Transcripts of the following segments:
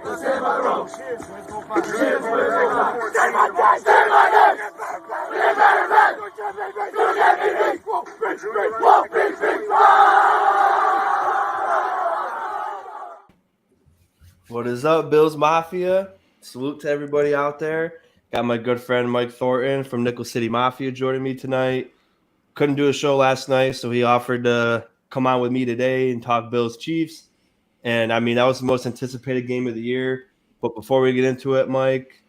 What is up, Bills Mafia? Salute to everybody out there. Got my good friend Mike Thornton from Nickel City Mafia joining me tonight. Couldn't do a show last night, so he offered to come on with me today and talk Bills Chiefs. And I mean, that was the most anticipated game of the year. But before we get into it, Mike,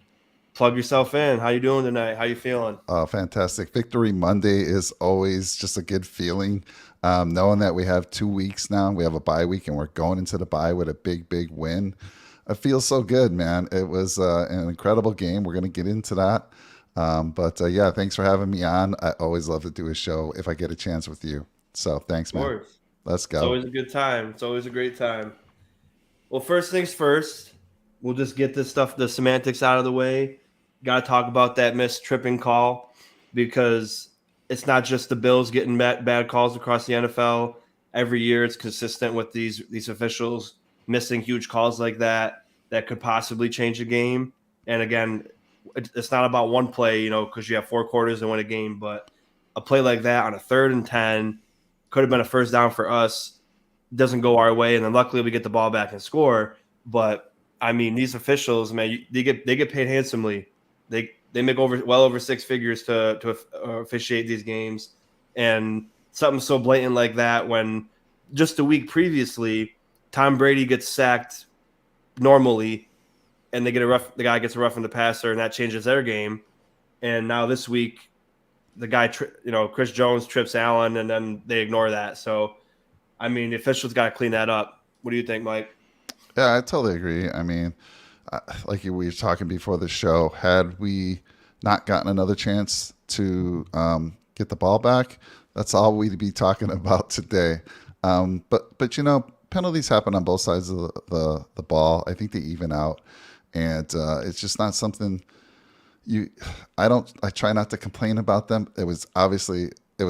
plug yourself in. How you doing tonight? How you feeling? Fantastic. Victory Monday is always just a good feeling. Knowing that we have 2 weeks now, we have a bye week, and we're going into the bye with a big, big win. It feels so good, man. It was an incredible game. We're going to get into that. Yeah, thanks for having me on. I always love to do a show if I get a chance with you. So thanks, man. Of course. Let's go. It's always a good time. It's always a great time. Well, first things first, we'll just get this stuff, the semantics out of the way. Got to talk about that missed tripping call because it's not just the Bills getting bad calls across the NFL. Every year it's consistent with these officials missing huge calls like that could possibly change a game. And again, it's not about one play, because you have 4 quarters to win a game, but a play like that on a 3rd and 10 could have been a first down for us. Doesn't go our way, and then luckily we get the ball back and score. But I mean, these officials, man, they get paid handsomely. They make well over 6 figures to officiate these games, and something so blatant like that when just a week previously, Tom Brady gets sacked normally, and the guy gets a rough in the passer, and that changes their game. And now this week, the guy, Chris Jones trips Allen, and then they ignore that. So, I mean, the officials got to clean that up. What do you think, Mike? Yeah, I totally agree. I mean, like we were talking before the show, had we not gotten another chance to get the ball back, that's all we'd be talking about today. But penalties happen on both sides of the ball. I think they even out, and it's just not something I try not to complain about them. It was obviously a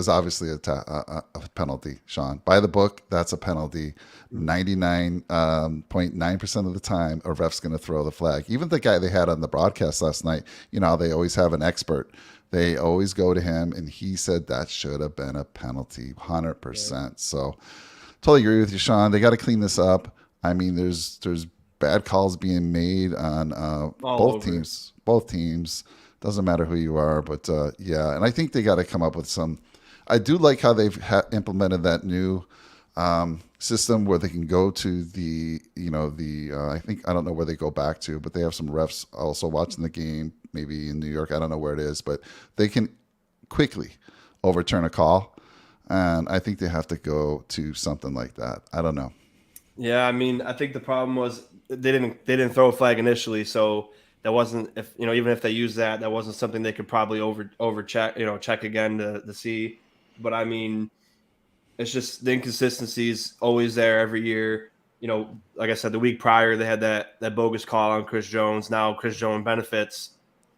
penalty, Sean. By the book, that's a penalty. 99.9% of the time, a ref's going to throw the flag. Even the guy they had on the broadcast last night, they always have an expert. They always go to him, and he said that should have been a penalty, 100%. Yeah. So totally agree with you, Sean. They got to clean this up. I mean, there's bad calls being made on both teams. Both teams. Doesn't matter who you are, but yeah. And I think they got to come up with some. I do like how they've implemented that new system where they can go to the I don't know where they go back to, but they have some refs also watching the game, maybe in New York. I don't know where it is, but they can quickly overturn a call. And I think they have to go to something like that. I don't know. Yeah, I mean, I think the problem was they didn't throw a flag initially, so that wasn't even if they used that wasn't something they could probably check again to see. But I mean, it's just the inconsistencies always there every year. Like I said, the week prior they had that bogus call on Chris Jones. Now Chris Jones benefits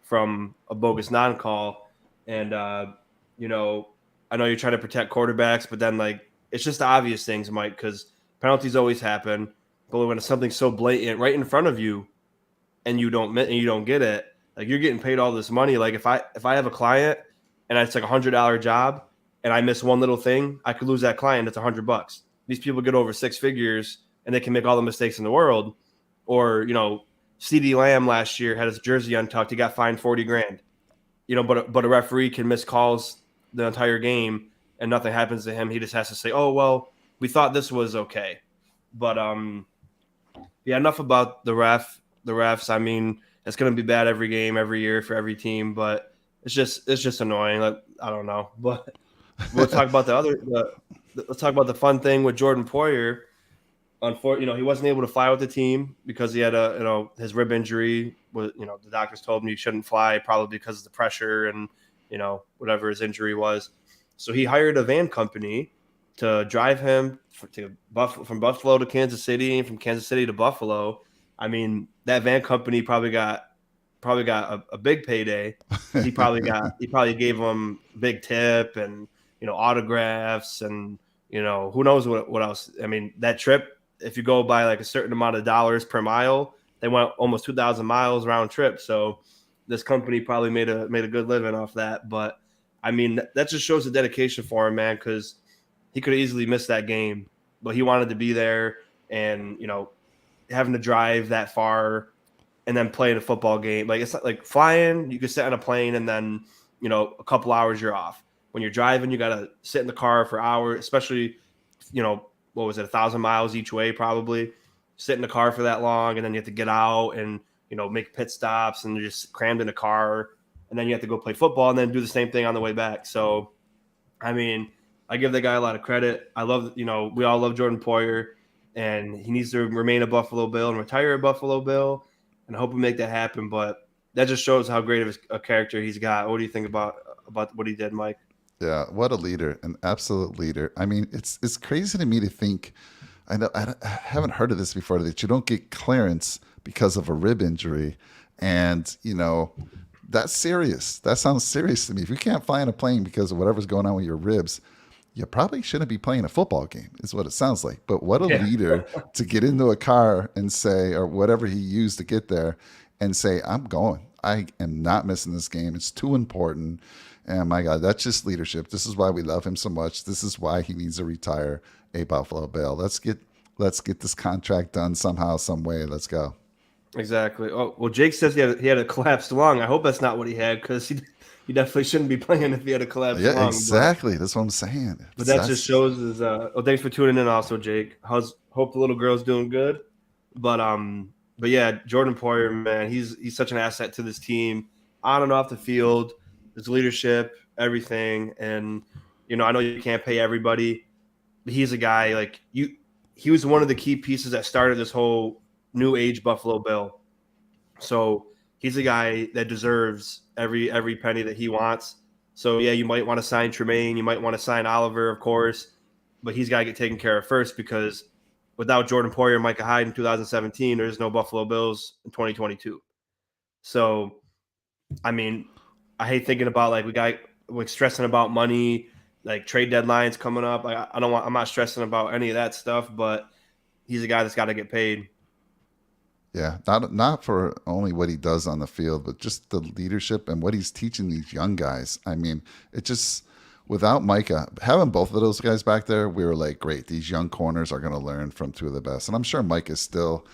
from a bogus non-call, and I know you're trying to protect quarterbacks, but then it's just the obvious things, Mike, because penalties always happen. But when it's something so blatant right in front of you, and you don't get it, you're getting paid all this money. Like if I have a client and it's $100 job and I miss one little thing, I could lose that client. It's $100. These people get over 6 figures and they can make all the mistakes in the world. Or CeeDee Lamb last year had his jersey untucked. He got fined $40,000. But a referee can miss calls the entire game and nothing happens to him. He just has to say, "Oh well, we thought this was okay." But yeah, enough about the refs. I mean, it's going to be bad every game, every year for every team, but it's just annoying. I don't know, but we'll talk about let's talk about the fun thing with Jordan Poyer. Unfortunately, he wasn't able to fly with the team because he had his rib injury. The doctors told him he shouldn't fly, probably because of the pressure and whatever his injury was. So he hired a van company to drive him from Buffalo to Kansas City and from Kansas City to Buffalo. I mean, that van company probably got a big payday. He probably gave them big tip and autographs and who knows what else. I mean, that trip, if you go by a certain amount of dollars per mile, they went almost 2,000 miles round trip. So this company probably made a good living off that. But I mean, that just shows the dedication for him, man, because he could have easily missed that game, but he wanted to be there. And having to drive that far and then play in a football game, like it's not like flying. You could sit on a plane and then a couple hours you're off. When you're driving, you got to sit in the car for hours, especially what was it, 1,000 miles each way, probably sit in the car for that long. And then you have to get out and, make pit stops, and you're just crammed in a car. And then you have to go play football and then do the same thing on the way back. So, I mean, I give that guy a lot of credit. I love, we all love Jordan Poyer, and he needs to remain a Buffalo Bill and retire a Buffalo Bill. And I hope we make that happen. But that just shows how great of a character he's got. What do you think about what he did, Mike? Yeah, what a leader, an absolute leader. I mean, it's crazy to me to think. I know I haven't heard of this before, that you don't get clearance because of a rib injury, and that's serious. That sounds serious to me. If you can't fly in a plane because of whatever's going on with your ribs, you probably shouldn't be playing a football game, is what it sounds like. But what a leader to get into a car and say, or whatever he used to get there, and say, I'm going. I am not missing this game. It's too important. And my God, that's just leadership. This is why we love him so much. This is why he needs to retire a Buffalo Bill. Let's get this contract done somehow, some way. Let's go. Exactly. Oh, well, Jake says he had a collapsed lung. I hope that's not what he had, because he definitely shouldn't be playing if he had a collapsed lung. Yeah, exactly. That's what I'm saying. But that just shows his. Thanks for tuning in, also, Jake. Hope the little girl's doing good. But yeah, Jordan Poyer, man, he's such an asset to this team, on and off the field. His leadership, everything, and I know you can't pay everybody, but he's a guy like you. He was one of the key pieces that started this whole new age Buffalo Bill. So he's a guy that deserves every penny that he wants. So yeah, you might want to sign Tremaine, you might want to sign Oliver, of course, but he's got to get taken care of first, because without Jordan Poyer and Micah Hyde in 2017, there's no Buffalo Bills in 2022. So, I mean, I hate thinking about like stressing about money, like trade deadlines coming up. Like I'm not stressing about any of that stuff, but he's a guy that's got to get paid. Yeah, not for only what he does on the field, but just the leadership and what he's teaching these young guys. I mean, it just, without Micah, having both of those guys back there, we were like, great, these young corners are going to learn from two of the best. And I'm sure Mike is still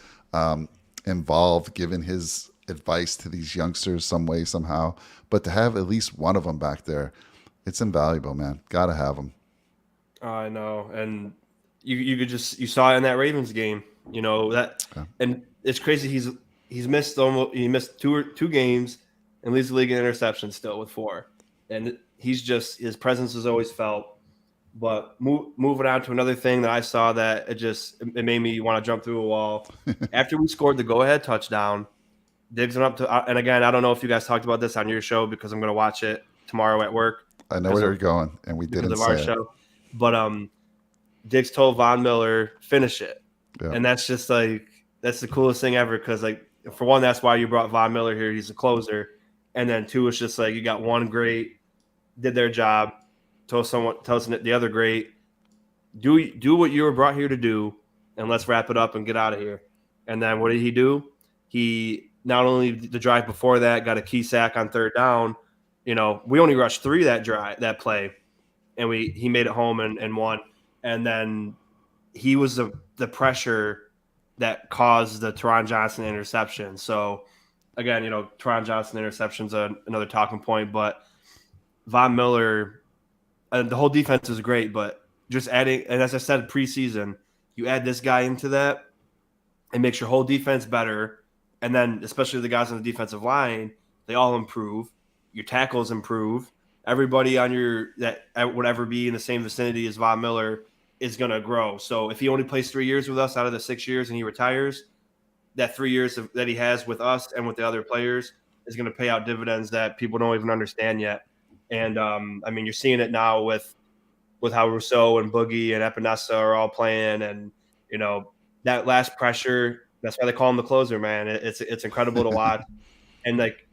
involved, giving his advice to these youngsters some way, somehow. But to have at least one of them back there, it's invaluable, man. Got to have them. I know, and you saw it in that Ravens game, that, Yeah. and it's crazy. He missed two games and leads the league in interceptions still with 4, and his presence is always felt. But moving on to another thing that I saw, that it made me want to jump through a wall. After we scored the go-ahead touchdown, Diggs went up to, and again, I don't know if you guys talked about this on your show, because I'm going to watch it tomorrow at work. I know where you're going, and we didn't say it. Show. But Diggs told Von Miller, finish it. Yeah. And that's just like, that's the coolest thing ever, because like, for one, that's why you brought Von Miller here. He's a closer. And then two, it's just like, you got one great, did their job, tells the other great, do what you were brought here to do, and let's wrap it up and get out of here. And then what did he do? He, not only the drive before that, got a key sack on third down. We only rushed 3 that play, and he made it home and won. And then he was the pressure that caused the Teron Johnson interception. So again, Teron Johnson interception's another talking point, but Von Miller, the whole defense is great, but just adding, and as I said preseason, you add this guy into that, it makes your whole defense better. And then especially the guys on the defensive line, they all improve. Your tackles improve. Everybody on that would ever be in the same vicinity as Von Miller is going to grow. So if he only plays 3 years with us out of the 6 years and he retires, that 3 years that he has with us and with the other players is going to pay out dividends that people don't even understand yet. And I mean, you're seeing it now with how Rousseau and Boogie and Epinesa are all playing, and that last pressure. That's why they call him the closer, man. It's incredible to watch. And like,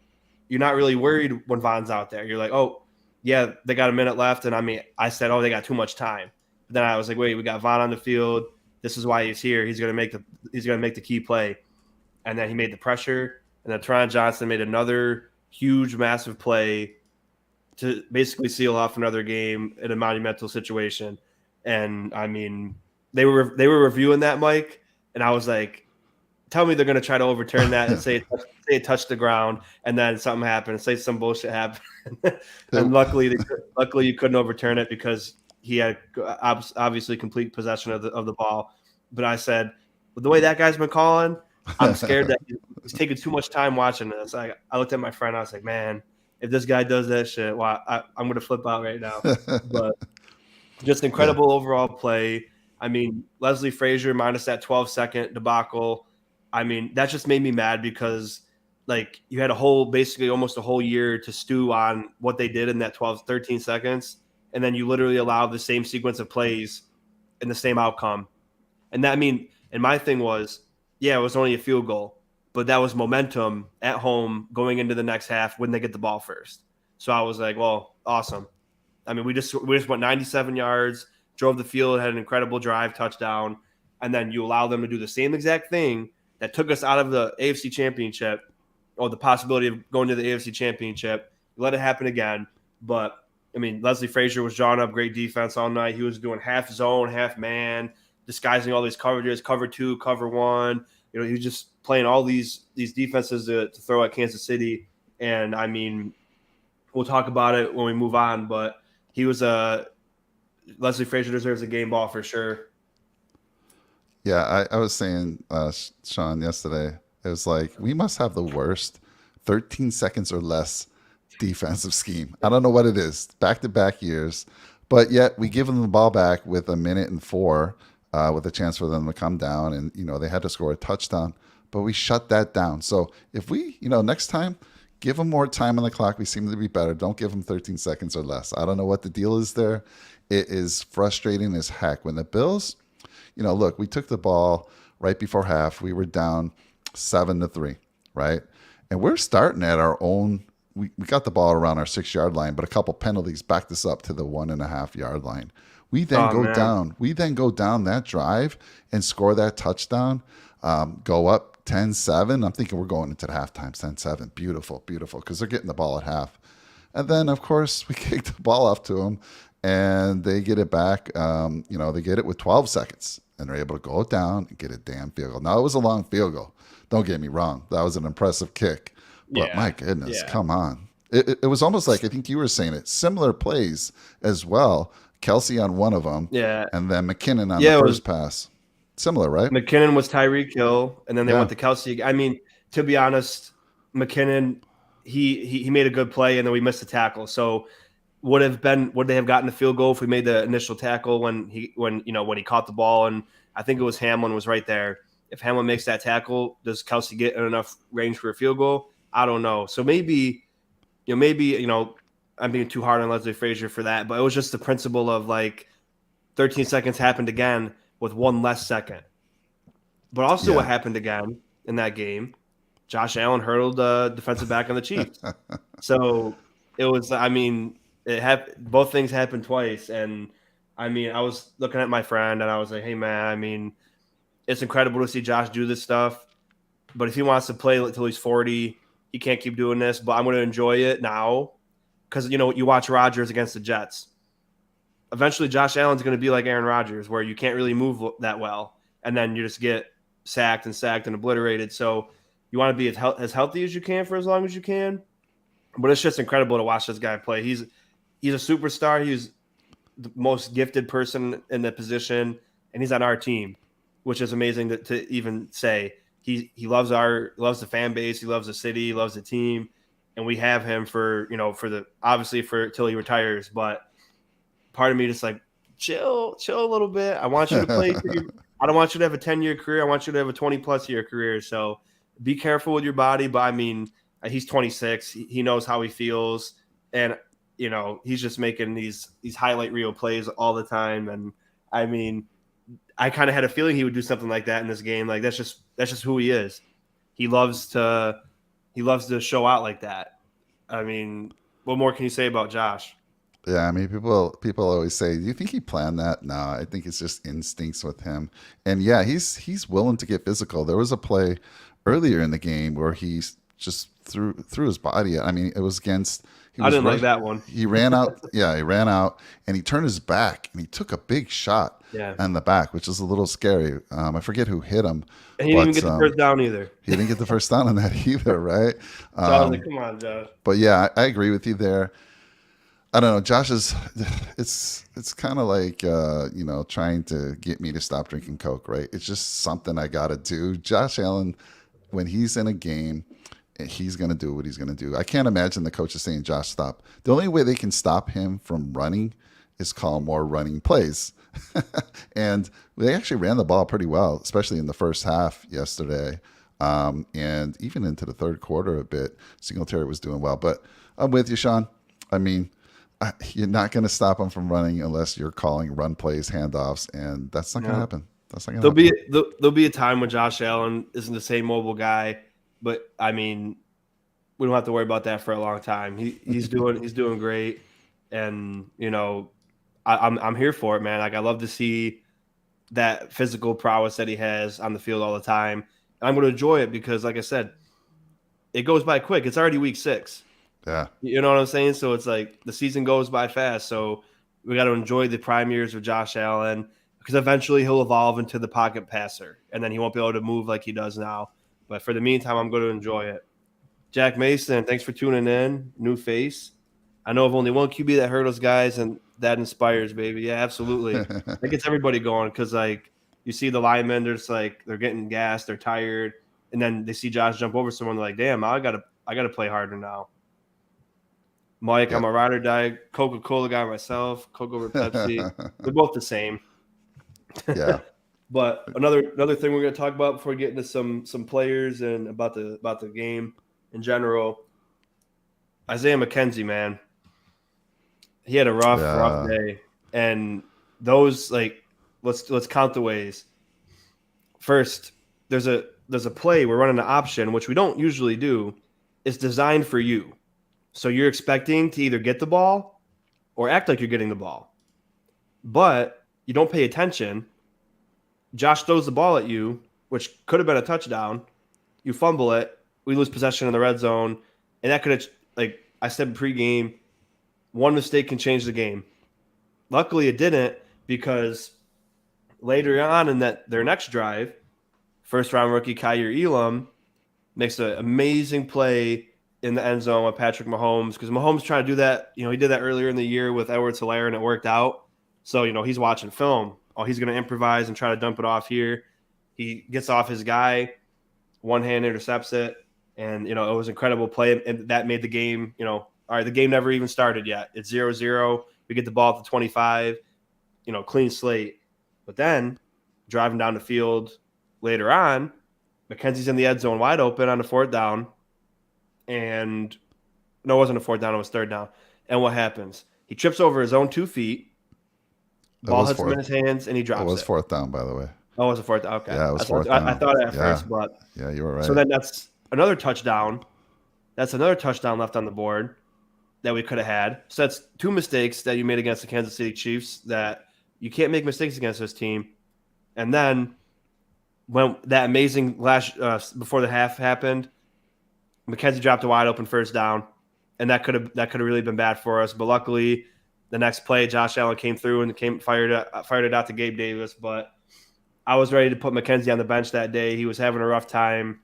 you're not really worried when Von's out there. You're like, oh yeah, they got a minute left, and I mean, I said, oh, they got too much time. But then I was like, wait, we got Von on the field. This is why he's here. He's gonna make the key play. and then he made the pressure, and then Teron Johnson made another huge, massive play to basically seal off another game in a monumental situation. And I mean, they were reviewing that, Mike, and I was like, tell me they're going to try to overturn that and say it touched the ground, and then something happened, say some bullshit happened, and luckily you couldn't overturn it because he had obviously complete possession of the ball. But I said, with the way that guy's been calling, I'm scared that he's taking too much time watching this. I looked at my friend, I was like, man, if this guy does that shit, well, I'm going to flip out right now. But just Yeah. incredible overall play. I mean, Leslie Frazier minus that 12-second debacle. I mean, that just made me mad because like you had a whole basically almost a whole year to stew on what they did in that 12 13 seconds, and then you literally allow the same sequence of plays and the same outcome. And that, I mean, and my thing was, yeah, it was only a field goal, but that was momentum at home going into the next half when they get the ball first. So I was like, well, awesome. I mean, we just went 97 yards, drove the field, had an incredible drive, touchdown, and then you allow them to do the same exact thing that took us out of the AFC Championship or the possibility of going to the AFC Championship. You let it happen again, but I mean, Leslie Frazier was drawing up great defense all night. He was doing half zone, half man, disguising all these coverages, cover two, cover one. You know, he was just playing all these defenses to throw at Kansas City. And I mean, we'll talk about it when we move on, but he was a Leslie Frazier deserves a game ball for sure. Yeah, I was saying, Sean, yesterday, it was like, we must have the worst 13 seconds or less defensive scheme. I don't know what it is, back to back years, but yet we give them the ball back with a minute and four, with a chance for them to come down. And, they had to score a touchdown, but we shut that down. So if we, next time, give them more time on the clock, we seem to be better. Don't give them 13 seconds or less. I don't know what the deal is there. It is frustrating as heck. When the Bills, look, we took the ball right before half. We were down 7-3, right? And we're starting at our own. We got the ball around our 6 yard line, but a couple penalties backed us up to the 1.5 yard line. We then Oh go man, down. We then go down that drive and score that touchdown. Go up 10-7. I'm thinking we're going into the halftime 10-7. Beautiful, beautiful, because they're getting the ball at half. And then, of course, we kick the ball off to them, and they get it back. They get it with 12 seconds, and they're able to go down and get a damn field goal. Now, it was a long field goal. Don't get me wrong. That was an impressive kick. But my yeah, goodness, yeah, come on. It was almost like, I think you were saying it, similar plays as well. Kelsey on one of them, yeah, and then McKinnon on the yeah. It was first pass. Similar, right? McKinnon was Tyreek Hill, and then they Yeah. went to Kelsey. I mean, to be honest, McKinnon he made a good play, and then we missed the tackle. So would they have gotten the field goal if we made the initial tackle when he caught the ball, and I think it was Hamlin was right there. If Hamlin makes that tackle, does Kelsey get in enough range for a field goal? I don't know. So maybe I'm being too hard on Leslie Frazier for that, but it was just the principle of like 13 seconds happened again with one less second. But also, what Yeah. happened again in that game? Josh Allen hurdled the defensive back on the Chiefs. So it was. I mean, both things happened twice, and I mean, I was looking at my friend, and I was like, "Hey, man, I mean, it's incredible to see Josh do this stuff, but if he wants to play until he's 40, he can't keep doing this. But I'm going to enjoy it now because you watch Rodgers against the Jets. Eventually, Josh Allen's going to be like Aaron Rodgers, where you can't really move that well, and then you just get sacked and obliterated. So you want to be as healthy as you can for as long as you can. But it's just incredible to watch this guy play. He's a superstar. He's the most gifted person in the position, and he's on our team, which is amazing to even say. He loves the fan base. He loves the city. He loves the team, and we have him for obviously for till he retires. But part of me just like chill a little bit. I want you to play. I don't want you to have a 10-year career. I want you to have a 20+ year career. So be careful with your body. But I mean, he's 26. He knows how he feels, and he's just making these highlight reel plays all the time. And I mean, I kind of had a feeling he would do something like that in this game. Like that's just who he is. He loves to show out like that. I mean, what more can you say about Josh? Yeah, I mean, people always say, "Do you think he planned that?" No, I think it's just instincts with him. And yeah, he's willing to get physical. There was a play earlier in the game where he just threw his body. I mean, it was against he I was didn't like rush. that one. He ran out. Yeah, he ran out and he turned his back and he took a big shot Yeah. on the back, which is a little scary. I forget who hit him, And he didn't even but get the first down either. he didn't get the first down on that either, right? So I was like, come on, Josh. But yeah, I agree with you there. I don't know. Josh is, it's kind of like, trying to get me to stop drinking Coke, right? It's just something I got to do. Josh Allen, when he's in a game, he's going to do what he's going to do. I can't imagine the coach is saying, Josh, stop. The only way they can stop him from running is call more running plays. And they actually ran the ball pretty well, especially in the first half yesterday. And even into the third quarter a bit, Singletary was doing well. But I'm with you, Sean. I mean, you're not going to stop him from running unless you're calling run plays, handoffs, and that's not going to happen. That's not going to happen. There'll be a time when Josh Allen isn't the same mobile guy, but I mean, we don't have to worry about that for a long time. He's doing great, and I'm here for it, man. Like I love to see that physical prowess that he has on the field all the time. And I'm going to enjoy it because, like I said, it goes by quick. It's already week 6. Yeah. You know what I'm saying? So it's like the season goes by fast. So we got to enjoy the prime years of Josh Allen because eventually he'll evolve into the pocket passer and then he won't be able to move like he does now. But for the meantime, I'm going to enjoy it. Jack Mason, thanks for tuning in. New face. I know of only one QB that heard those guys and that inspires, baby. Yeah, absolutely. That gets everybody going because, like, you see the linemen, they're getting gassed, they're tired, and then they see Josh jump over someone. They're like, damn, I gotta play harder now. Mike, I'm a ride or die Coca-Cola guy myself. Coke over Pepsi. They're both the same. Yeah. But another thing we're going to talk about before we get into some players and about the game in general. Isaiah McKenzie, man, he had a rough day, and those let's count the ways. First, there's a play we're running an option which we don't usually do. It's designed for you. So you're expecting to either get the ball or act like you're getting the ball. But you don't pay attention. Josh throws the ball at you, which could have been a touchdown. You fumble it. We lose possession in the red zone. And that could have, like I said pregame, one mistake can change the game. Luckily, it didn't because later on in their next drive, first-round rookie Kyer Elam makes an amazing play in the end zone with Patrick Mahomes because Mahomes trying to do that. He did that earlier in the year with Edwards-Helaire and it worked out. So, he's watching film. Oh, he's going to improvise and try to dump it off here. He gets off his guy, one hand intercepts it, and, it was an incredible play. And that made the game, all right, the game never even started yet. It's 0-0. We get the ball at the 25, clean slate. But then driving down the field later on, McKenzie's in the end zone wide open on the fourth down. And no, it wasn't a fourth down. It was third down. And what happens? He trips over his own 2 feet. Ball hits him in his hands, and he drops it. It was fourth down, by the way. Oh, it was a fourth down. Okay. Yeah, it was fourth down. I thought at first, but yeah, you were right. So then that's another touchdown. That's another touchdown left on the board that we could have had. So that's 2 mistakes that you made against the Kansas City Chiefs that you can't make mistakes against this team. And then when that amazing before the half happened, McKenzie dropped a wide open first down, and that could have really been bad for us. But luckily, the next play, Josh Allen came through and fired it out to Gabe Davis. But I was ready to put McKenzie on the bench that day. He was having a rough time.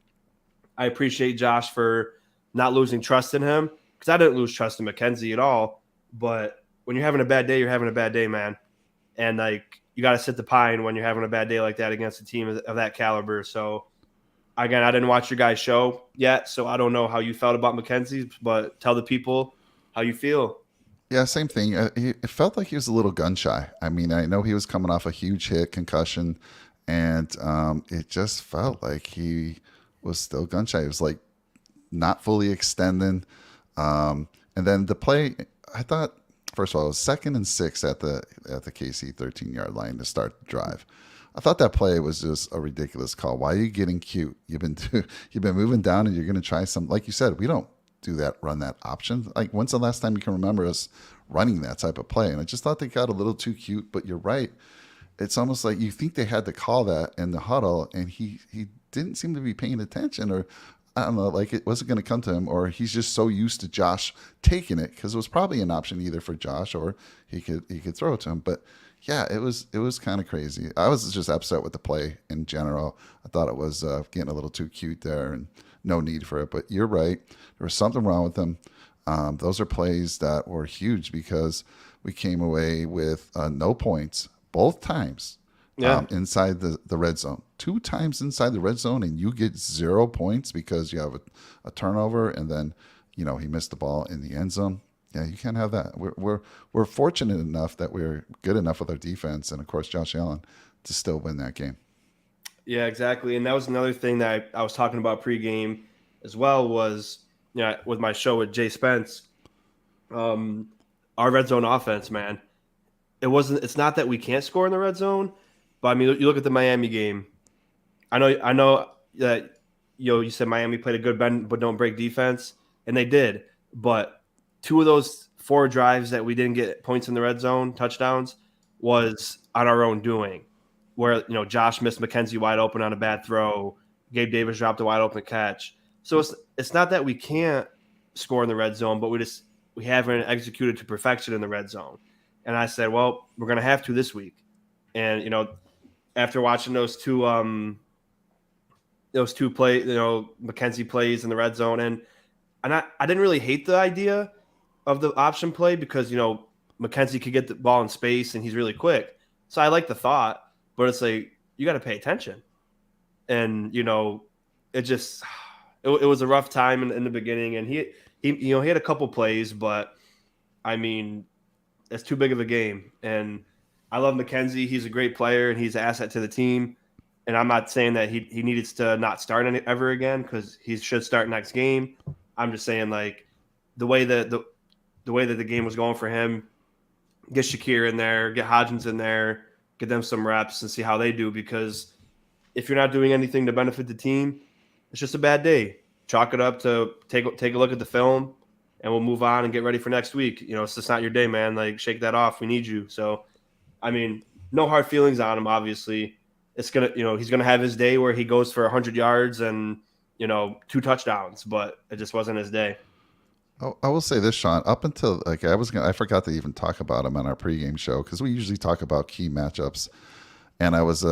I appreciate Josh for not losing trust in him because I didn't lose trust in McKenzie at all. But when you're having a bad day, you're having a bad day, man. And you got to sit the pine when you're having a bad day like that against a team of that caliber. So. Again, I didn't watch your guys' show yet, so I don't know how you felt about McKenzie, but tell the people how you feel. Yeah, same thing. It felt like he was a little gun shy. I mean, I know he was coming off a huge hit, concussion, and it just felt like he was still gun shy. It was like not fully extending. And then the play, I thought, first of all, it was 2nd and 6 at the KC 13-yard line to start the drive. I thought that play was just a ridiculous call. Why are you getting cute? You've been moving down, and you're going to try some. Like you said, we don't run that option. Like, when's the last time you can remember us running that type of play? And I just thought they got a little too cute. But you're right. it's almost like you think they had to call that in the huddle, and he didn't seem to be paying attention, or I don't know, like it wasn't going to come to him, or he's just so used to Josh taking it because it was probably an option either for Josh or he could throw it to him. But yeah, it was kind of crazy. I was just upset with the play in general. I thought it was getting a little too cute there and no need for it. But you're right, there was something wrong with them. Those are plays that were huge because we came away with no points both times Yeah. inside the red zone. Two times inside the red zone, and you get 0 points because you have a turnover, and then he missed the ball in the end zone. Yeah, you can't have that. We're fortunate enough that we're good enough with our defense, and of course Josh Allen, to still win that game. Yeah, exactly. And that was another thing that I was talking about pregame as well was, with my show with Jay Spence, um, our red zone offense, man. It's not that we can't score in the red zone, but I mean, you look at the Miami game. I know that you said Miami played a good bend but don't break defense, and they did. But two of those four drives that we didn't get points in the red zone, touchdowns, was on our own doing. Where Josh missed McKenzie wide open on a bad throw, Gabe Davis dropped a wide open catch. So it's not that we can't score in the red zone, but we haven't executed to perfection in the red zone. And I said, well, we're gonna have to this week. And after watching those two play, McKenzie plays in the red zone, and I didn't really hate the idea of the option play because McKenzie could get the ball in space and he's really quick. So I like the thought, but it's like you got to pay attention, and it just it was a rough time in the beginning, and he had a couple plays, but I mean it's too big of a game, and I love McKenzie. He's a great player and he's an asset to the team. And I'm not saying that he needs to not start ever again because he should start next game. I'm just saying like the way that the way that the game was going for him, get Shakir in there, get Hodgins in there, get them some reps and see how they do. Because if you're not doing anything to benefit the team, it's just a bad day. Chalk it up to take a look at the film, and we'll move on and get ready for next week. It's just not your day, man. Like shake that off. We need you. So, I mean, no hard feelings on him. Obviously, it's he's gonna have his day where he goes for 100 yards and 2 touchdowns, but it just wasn't his day. Oh, I will say this, Sean. Up until I forgot to even talk about him on our pregame show because we usually talk about key matchups, and I was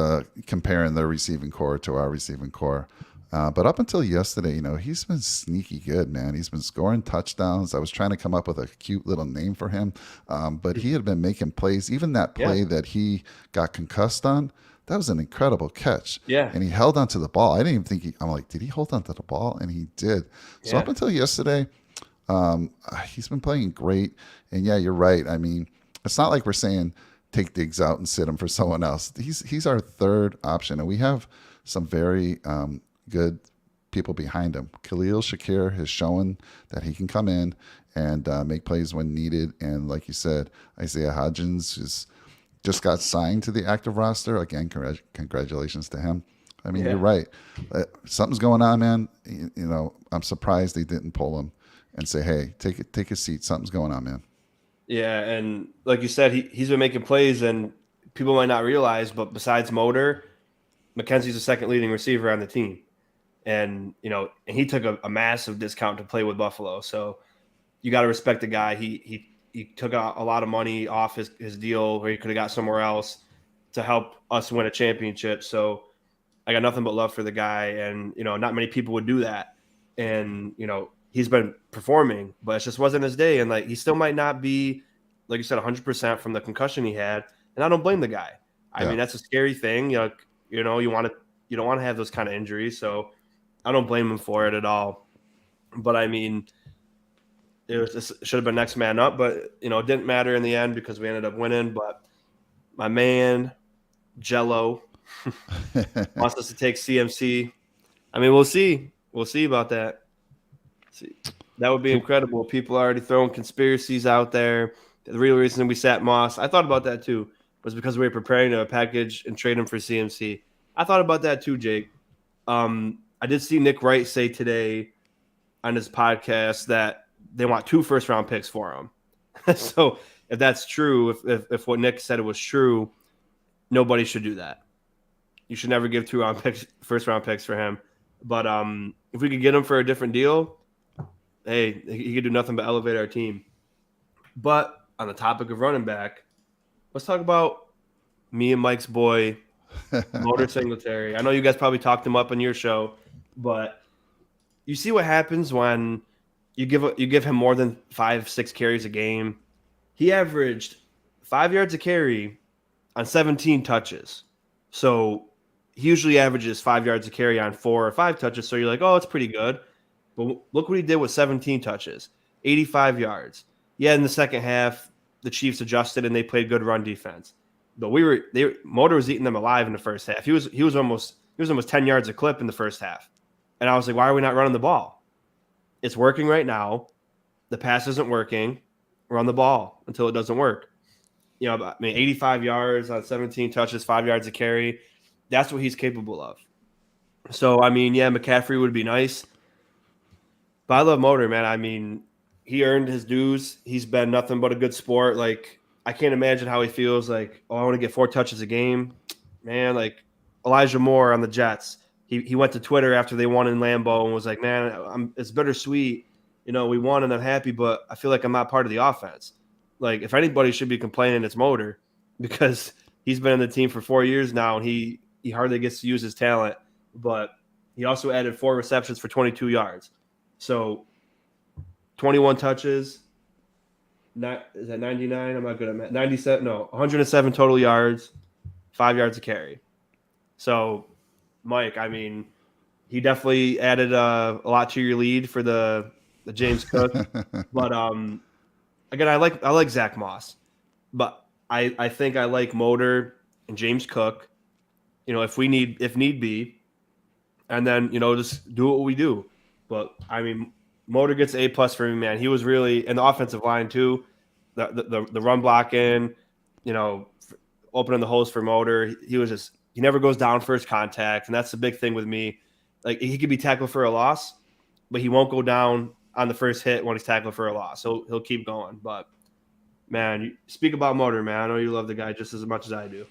comparing their receiving core to our receiving core. But up until yesterday, he's been sneaky good, man. He's been scoring touchdowns. I was trying to come up with a cute little name for him, but he had been making plays. Even that play Yeah, that he got concussed on, that was an incredible catch. yeah, And he held onto the ball. I didn't even think I'm like, did he hold onto the ball? And he did. So up yeah, until yesterday, he's been playing great. And yeah, you're right. I mean, it's not like we're saying take Diggs out and sit him for someone else. He's our third option, and we have some very good people behind him. Khalil Shakir has shown that he can come in and make plays when needed. And like you said, Isaiah Hodgins just got signed to the active roster. Again, congratulations to him. I mean, you're yeah, right. Something's going on, man. I'm surprised they didn't pull him and say, "Hey, take a seat. Something's going on, man." yeah. And like you said, he's been making plays, and people might not realize, but besides Motor, McKenzie's the second leading receiver on the team. And and he took a massive discount to play with Buffalo. So you got to respect the guy. He took a lot of money off his deal, where he could have got somewhere else to help us win a championship. So I got nothing but love for the guy, and not many people would do that. And he's been performing, but it just wasn't his day. And like he still might not be, like you said, 100% from the concussion he had. And I don't blame the guy. I Yeah. mean, that's a scary thing. You don't want to have those kind of injuries. So I don't blame him for it at all. But I mean, it should have been next man up, but it didn't matter in the end because we ended up winning. But my man Jello wants us to take CMC. I mean, we'll see. We'll see about that. See, that would be incredible. People are already throwing conspiracies out there. The real reason we sat Moss, I thought about that too, was because we were preparing to package and trade him for CMC. I thought about that too, Jake. I did see Nick Wright say today on his podcast that they want 2 first-round picks for him. So if that's true, if what Nick said it was true, Nobody should do that. You should never give 2 round picks, first round picks for him. But if we could get him for a different deal, hey, he could do nothing but elevate our team. But on the topic of running back, let's talk about me and Mike's boy, Motor Singletary. I know you guys probably talked him up on your show, but you see what happens when you give him more than 5-6 carries a game. He averaged 5 yards a carry on 17 touches. So he usually averages 5 yards a carry on 4 or 5 touches. So you're like, oh, it's pretty good. But look what he did with 17 touches, 85 yards. Yeah, in the second half, the Chiefs adjusted and they played good run defense. But Motor was eating them alive in the first half. He was almost 10 yards a clip in the first half. And I was like, why are we not running the ball? It's working right now. The pass isn't working. Run the ball until it doesn't work. 85 yards on 17 touches, 5 yards a carry. That's what he's capable of. So, McCaffrey would be nice. But I love Motor, man. He earned his dues. He's been nothing but a good sport. Like, I can't imagine how he feels like, oh, I want to get 4 touches a game. Man, like Elijah Moore on the Jets. He went to Twitter after they won in Lambeau and was like, man, it's bittersweet. We won and I'm happy, but I feel like I'm not part of the offense. Like, if anybody should be complaining, it's Motor, because he's been in the team for 4 years now and he hardly gets to use his talent. But he also added 4 receptions for 22 yards. So 21 touches. Is that 99? I'm not good at math. 97. No, 107 total yards, 5 yards a carry. So, Mike, he definitely added a lot to your lead for the James Cook. But again, I like Zach Moss, but I think I like Motor and James Cook. If need be, and then just do what we do. But Motor gets A+ for me, man. He was really in the offensive line too. The run blocking, opening the holes for Motor. He never goes down first contact, and that's the big thing with me. Like, he could be tackled for a loss, but he won't go down on the first hit when he's tackled for a loss. So he'll keep going. But man, you speak about Motor, man. I know you love the guy just as much as I do.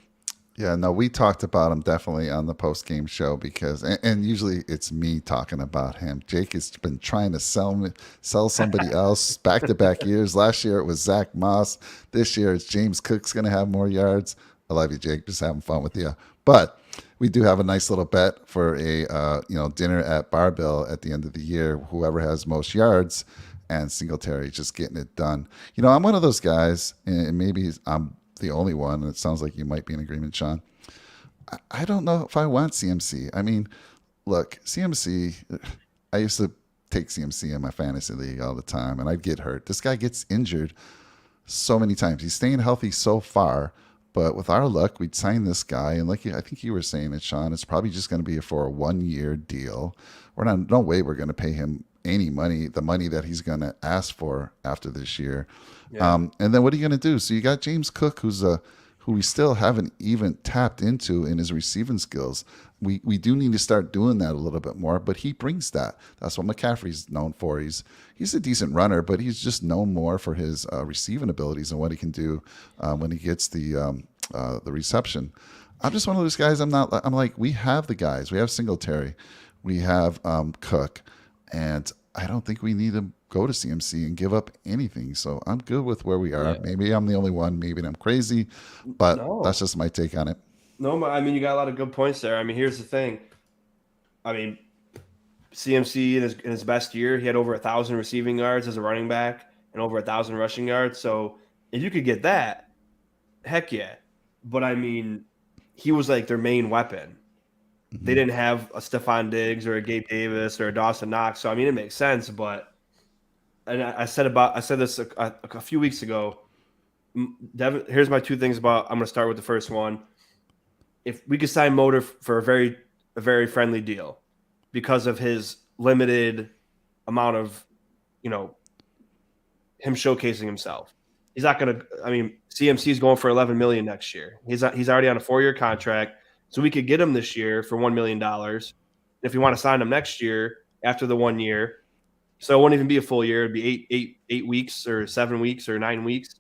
Yeah, no, we talked about him definitely on the post game show because, and usually it's me talking about him. Jake has been trying to sell somebody else back to back years. Last year it was Zach Moss. This year it's James Cook's going to have more yards. I love you, Jake. Just having fun with you. But we do have a nice little bet for a dinner at Barbell at the end of the year. Whoever has most yards, and Singletary just getting it done. I'm one of those guys, and maybe I'm the only one, and it sounds like you might be in agreement, Sean. I don't know if I want CMC. Look, CMC, I used to take CMC in my fantasy league all the time, and I'd get hurt. This guy gets injured so many times. He's staying healthy so far, but with our luck, we'd sign this guy, and I think you were saying it, Sean, it's probably just going to be for a 1-year deal. No way we're going to pay him any money, the money that he's going to ask for after this year. Yeah. And then what are you going to do? So you got James Cook, who we still haven't even tapped into in his receiving skills. We do need to start doing that a little bit more, but he brings that. That's what McCaffrey's known for. He's a decent runner, but he's just known more for his receiving abilities and what he can do when he gets the reception. I'm just one of those guys. I'm like, we have the guys. We have Singletary. We have Cook. And I don't think we need to go to CMC and give up anything. So I'm good with where we are. Yeah. Maybe I'm the only one. Maybe I'm crazy. But that's just my take on it. No, you got a lot of good points there. Here's the thing. CMC in his best year, he had over 1,000 receiving yards as a running back and over 1,000 rushing yards. So if you could get that, heck yeah. But he was like their main weapon. They didn't have a Stephon Diggs or a Gabe Davis or a Dawson Knox. So, it makes sense. But, and I said this a few weeks ago. Devin, here's my 2 things about, I'm going to start with the first one. If we could sign Motor for a very friendly deal because of his limited amount of, him showcasing himself. He's not going to, CMC is going for $11 million next year. He's already on a 4-year contract. So we could get him this year for $1 million. If you want to sign him next year after the 1 year, so it won't even be a full year. It'd be 8 weeks or 7 weeks or 9 weeks.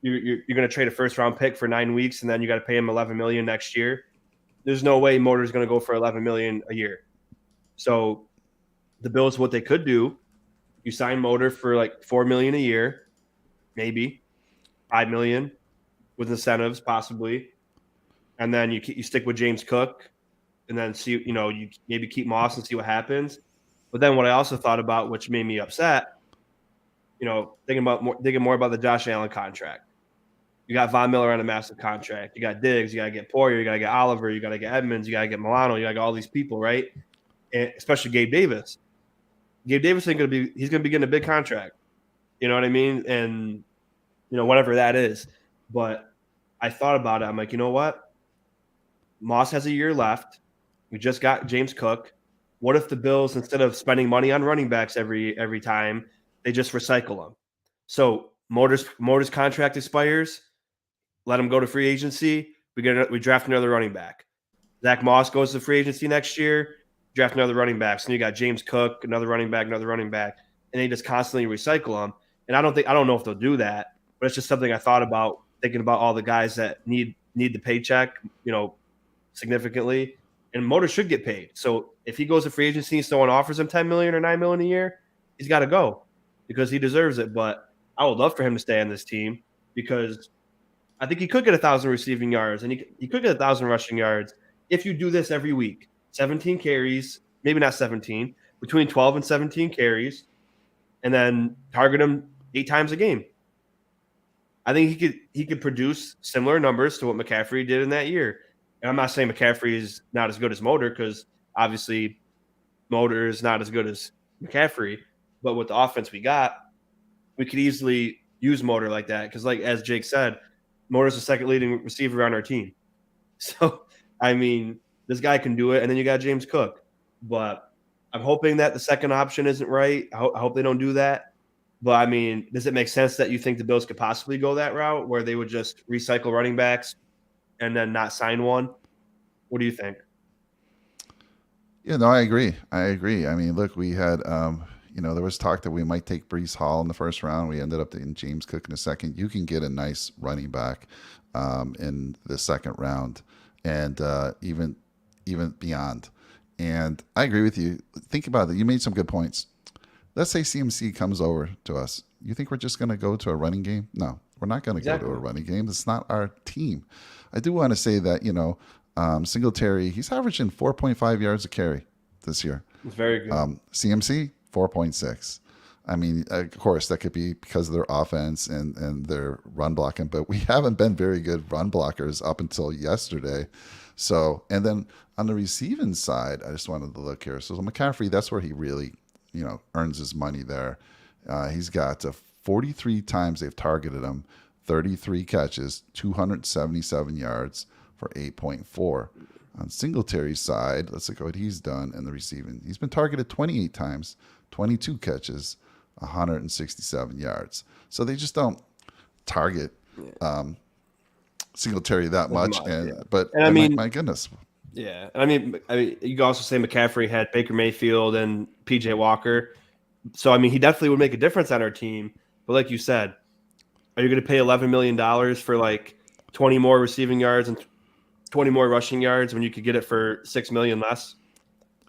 you're going to trade a first round pick for 9 weeks and then you got to pay him 11 million next year. There's no way Motor's going to go for 11 million a year. So the Bills, what they could do, you sign Motor for like 4 million a year, maybe 5 million with incentives possibly, and then you stick with James Cook, and then see you maybe keep Moss and see what happens. But then what I also thought about, which made me upset, thinking more about the Josh Allen contract. You got Von Miller on a massive contract. You got Diggs. You got to get Poyer. You got to get Oliver. You got to get Edmonds. You got to get Milano. You got to get all these people, right? And especially Gabe Davis. Gabe Davis he's going to be getting a big contract. You know what I mean? And whatever that is. But I thought about it. I'm like, you know what? Moss has a year left. We just got James Cook. What if the Bills, instead of spending money on running backs every time, they just recycle them? So Motor's contract expires. Let him go to free agency. We draft another running back. Zach Moss goes to free agency next year. Draft another running back. So you got James Cook, another running back, and they just constantly recycle them. And I don't know if they'll do that, but it's just something I thought about, thinking about all the guys that need the paycheck, significantly. And Motor should get paid. So if he goes to free agency and someone offers him 10 million or 9 million a year, he's got to go because he deserves it. But I would love for him to stay on this team because I think he could get 1,000 receiving yards and he could get 1,000 rushing yards if you do this every week. 17 carries, maybe not 17, between 12 and 17 carries, and then target him 8 times a game. I think he could produce similar numbers to what McCaffrey did in that year. And I'm not saying McCaffrey is not as good as Motor because obviously Motor is not as good as McCaffrey. But with the offense we got, we could easily use Motor like that because, like as Jake said, Motor's the second leading receiver on our team. So, I mean, this guy can do it. And then you got James Cook. But I'm hoping that the second option isn't right. I hope they don't do that. But, I mean, does it make sense that you think the Bills could possibly go that route where they would just recycle running backs and then not sign one? What do you think? Yeah, no, I agree. I mean, look, we had, there was talk that we might take Brees Hall in the first round. We ended up taking James Cook in the second. You can get a nice running back in the second round and even beyond. And I agree with you. Think about it. You made some good points. Let's say CMC comes over to us. You think we're just going to go to a running game? No, we're not going to go to a running game. It's not our team. I do want to say that, Singletary, he's averaging 4.5 yards a carry this year. It's very good. CMC, 4.6. I mean, of course, that could be because of their offense and their run blocking, but we haven't been very good run blockers up until yesterday. So, and then on the receiving side, I just wanted to look here. So McCaffrey, that's where he really, earns his money there. He's got 43 times they've targeted him, 33 catches, 277 yards for 8.4. On Singletary's side, let's look at what he's done in the receiving. He's been targeted 28 times, 22 catches, 167 yards. So they just don't target Singletary that much. But I mean, my goodness. Yeah. I mean, you can also say McCaffrey had Baker Mayfield and PJ Walker. So, I mean, he definitely would make a difference on our team. But like you said, are you going to pay $11 million for like 20 more receiving yards and 20 more rushing yards when you could get it for $6 million less?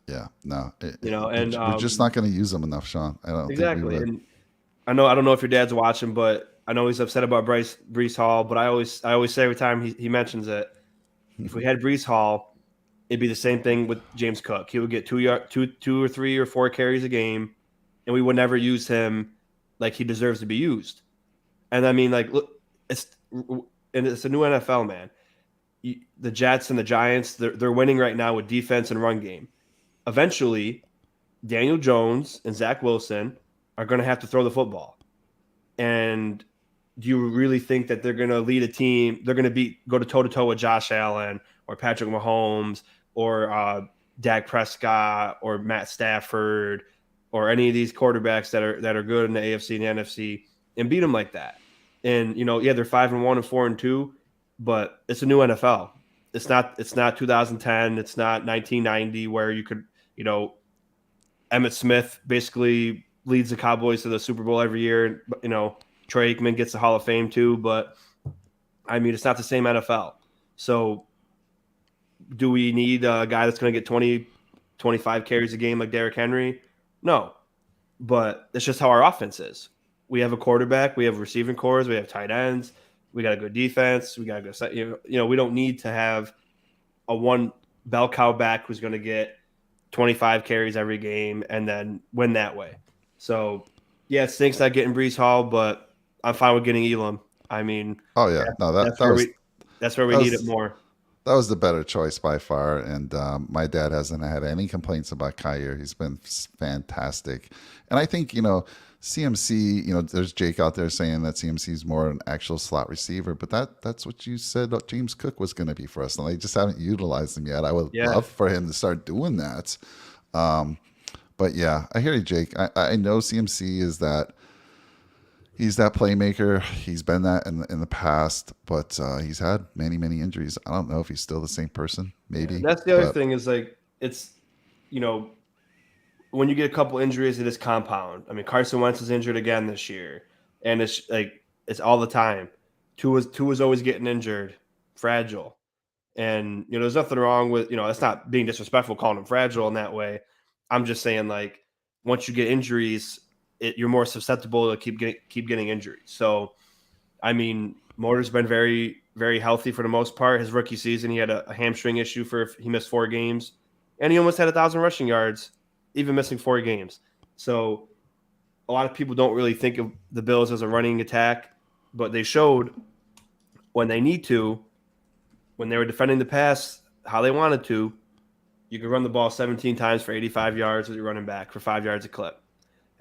Yeah, no. We're just not going to use them enough, Sean. I don't think we would. And I don't know if your dad's watching, but I know he's upset about Brees Hall. But I always say every time he mentions it, if we had Brees Hall, it'd be the same thing with James Cook. He would get two or 3 or 4 carries a game, and we would never use him like he deserves to be used. And I mean, like, look, it's a new NFL, man. The Jets and the Giants, they're winning right now with defense and run game. Eventually, Daniel Jones and Zach Wilson are going to have to throw the football. And do you really think that they're going to lead a team? They're going to go to toe-to-toe with Josh Allen or Patrick Mahomes or Dak Prescott or Matt Stafford or any of these quarterbacks that are good in the AFC and the NFC and beat them like that? And, they're 5-1 and 4-2, but it's a new NFL. It's not 2010. It's not 1990 where you could, Emmitt Smith basically leads the Cowboys to the Super Bowl every year. Troy Aikman gets the Hall of Fame too, but I mean, it's not the same NFL. So do we need a guy that's going to get 20, 25 carries a game like Derrick Henry? No, but it's just how our offense is. We have a quarterback, we have receiving cores, we have tight ends, we got a good defense, we got a good set. We don't need to have a one bell cow back who's going to get 25 carries every game and then win that way. So, yeah, it stinks not getting Brees Hall, but I'm fine with getting Elam. I mean, Oh yeah, no that's where we that need it was more. that was the better choice by far. And my dad hasn't had any complaints about Kyer. He's been fantastic. And I think, CMC, there's Jake out there saying that CMC is more an actual slot receiver, but that's what you said James Cook was going to be for us. And they just haven't utilized him yet. I would Yeah. love for him to start doing that. But yeah, I hear you, Jake. I know CMC is that. He's that playmaker. He's been that in the past, but he's had many, many injuries. I don't know if he's still the same person. Maybe. Yeah, that's the other thing is like it's you know when you get a couple injuries, it is compound. I mean, Carson Wentz is injured again this year, and it's all the time. Tua's always getting injured, fragile, and there's nothing wrong with that's not being disrespectful calling him fragile in that way. I'm just saying like once you get injuries, you're more susceptible to keep getting injuries. So I mean, Motor's been very, very healthy for the most part. His rookie season, he had a hamstring issue he missed 4 games, and he almost had 1,000 rushing yards, even missing 4 games. So a lot of people don't really think of the Bills as a running attack, but they showed when they need to, when they were defending the pass, how they wanted to. You could run the ball 17 times for 85 yards with your running back for 5 yards a clip.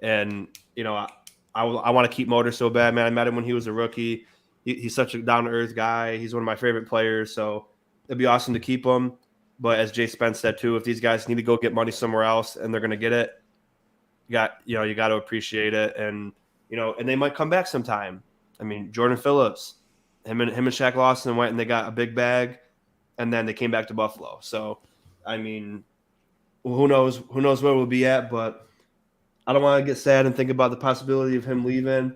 And, I want to keep Motor so bad, man. I met him when he was a rookie. He's such a down-to-earth guy. He's one of my favorite players. So it'd be awesome to keep him. But as Jay Spence said, too, if these guys need to go get money somewhere else and they're going to get it, you got to appreciate it. And, and they might come back sometime. I mean, Jordan Phillips, him and Shaq Lawson went and they got a big bag, and then they came back to Buffalo. So, I mean, who knows where we'll be at, but I don't want to get sad and think about the possibility of him leaving.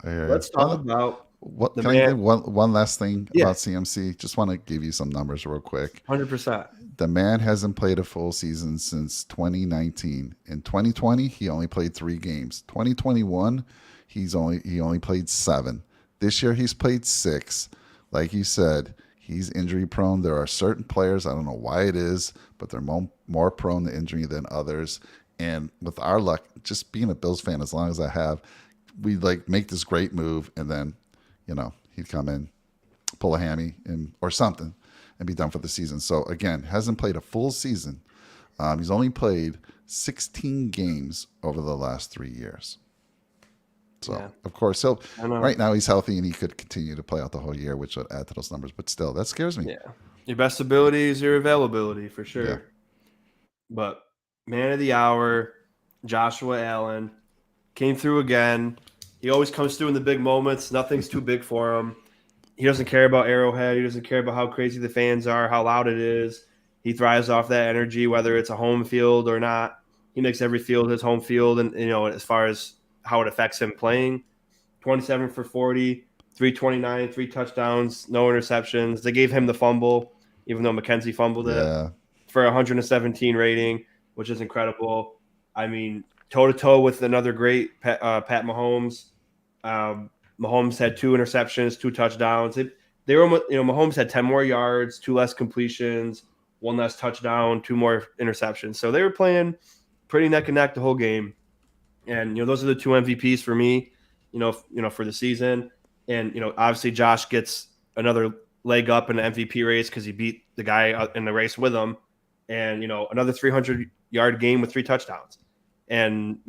Let's talk about what the can man. I give one last thing Yeah. about CMC? Just want to give you some numbers real quick. 100%. The man hasn't played a full season since 2019. In 2020, he only played 3 games. 2021, he only played 7. This year, he's played 6. Like you said, he's injury prone. There are certain players, I don't know why it is, but they're more prone to injury than others. And with our luck, just being a Bills fan as long as I have, we make this great move, and then, he'd come in, pull a hammy or something, and be done for the season. So again, hasn't played a full season. He's only played 16 games over the last 3 years. So Yeah. of course, right now he's healthy and he could continue to play out the whole year, which would add to those numbers. But still, that scares me. Yeah. Your best ability is your availability for sure. Yeah. But man of the hour, Joshua Allen, came through again. He always comes through in the big moments. Nothing's too big for him. He doesn't care about Arrowhead. He doesn't care about how crazy the fans are, how loud it is. He thrives off that energy, whether it's a home field or not. He makes every field his home field, and as far as how it affects him playing. 27 for 40, 329, 3 touchdowns, no interceptions. They gave him the fumble, even though McKenzie fumbled it, for 117 rating, which is incredible. I mean, toe-to-toe with another great Pat Mahomes. Mahomes had 2 interceptions, 2 touchdowns. They were, Mahomes had 10 more yards, 2 less completions, 1 less touchdown, 2 more interceptions. So they were playing pretty neck and neck the whole game. And those are the 2 MVPs for me, for the season. And obviously Josh gets another leg up in the MVP race because he beat the guy in the race with him, and another 300-yard game with 3 touchdowns. And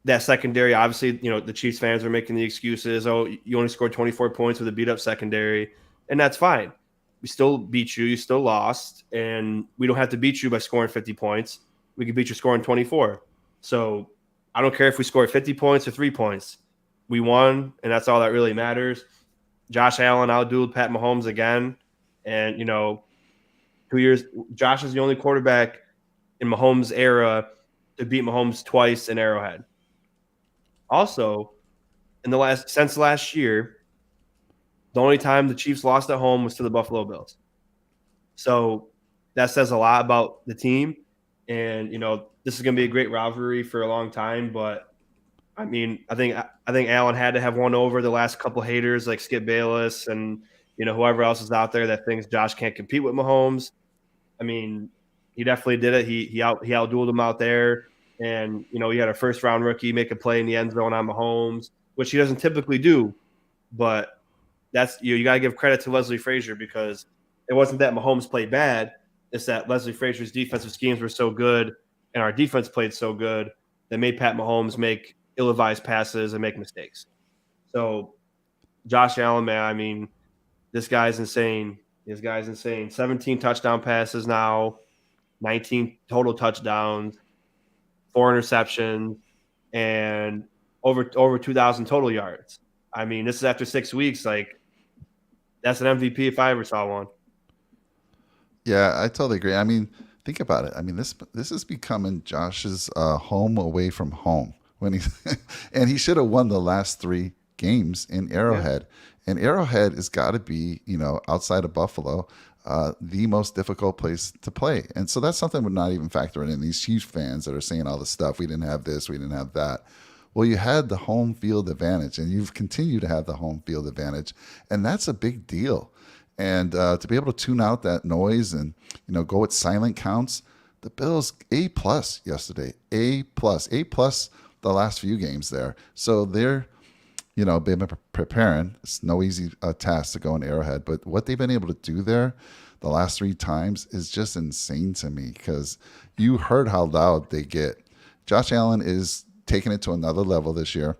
that secondary, obviously, the Chiefs fans are making the excuses. Oh, you only scored 24 points with a beat up secondary, and that's fine. We still beat you. You still lost, and we don't have to beat you by scoring 50 points. We can beat you scoring 24. So I don't care if we score 50 points or 3 points. We won, and that's all that really matters. Josh Allen outdueled Pat Mahomes again, and 2 years. Josh is the only quarterback in Mahomes' era to beat Mahomes twice in Arrowhead. Also, since last year, the only time the Chiefs lost at home was to the Buffalo Bills. So that says a lot about the team. And this is going to be a great rivalry for a long time. But I mean, I think Allen had to have won over the last couple haters like Skip Bayless and whoever else is out there that thinks Josh can't compete with Mahomes. I mean, he definitely did it. He outdueled him out there, and he had a first round rookie make a play in the end zone on Mahomes, which he doesn't typically do. But that's you got to give credit to Leslie Frazier because it wasn't that Mahomes played bad. It's that Leslie Frazier's defensive schemes were so good and our defense played so good that made Pat Mahomes make ill-advised passes and make mistakes. So Josh Allen, man, I mean, this guy's insane. 17 touchdown passes now, 19 total touchdowns, 4 interceptions, and over 2,000 total yards. I mean, this is after 6 weeks. Like, that's an MVP if I ever saw one. Yeah, I totally agree. I mean, think about it. I mean, this is becoming Josh's home away from home when he and he should have won the last 3 games in Yeah. Arrowhead. And Arrowhead has got to be, outside of Buffalo, the most difficult place to play. And so that's something we're not even factoring in. These Chiefs fans that are saying all this stuff. We didn't have this. We didn't have that. Well, you had the home field advantage, and you've continued to have the home field advantage, and that's a big deal. And to be able to tune out that noise and go with silent counts, the Bills A+ yesterday, A+ the last few games there. So they're been preparing. It's no easy task to go in Arrowhead, but what they've been able to do there the last 3 times is just insane to me because you heard how loud they get. Josh Allen is taking it to another level this year.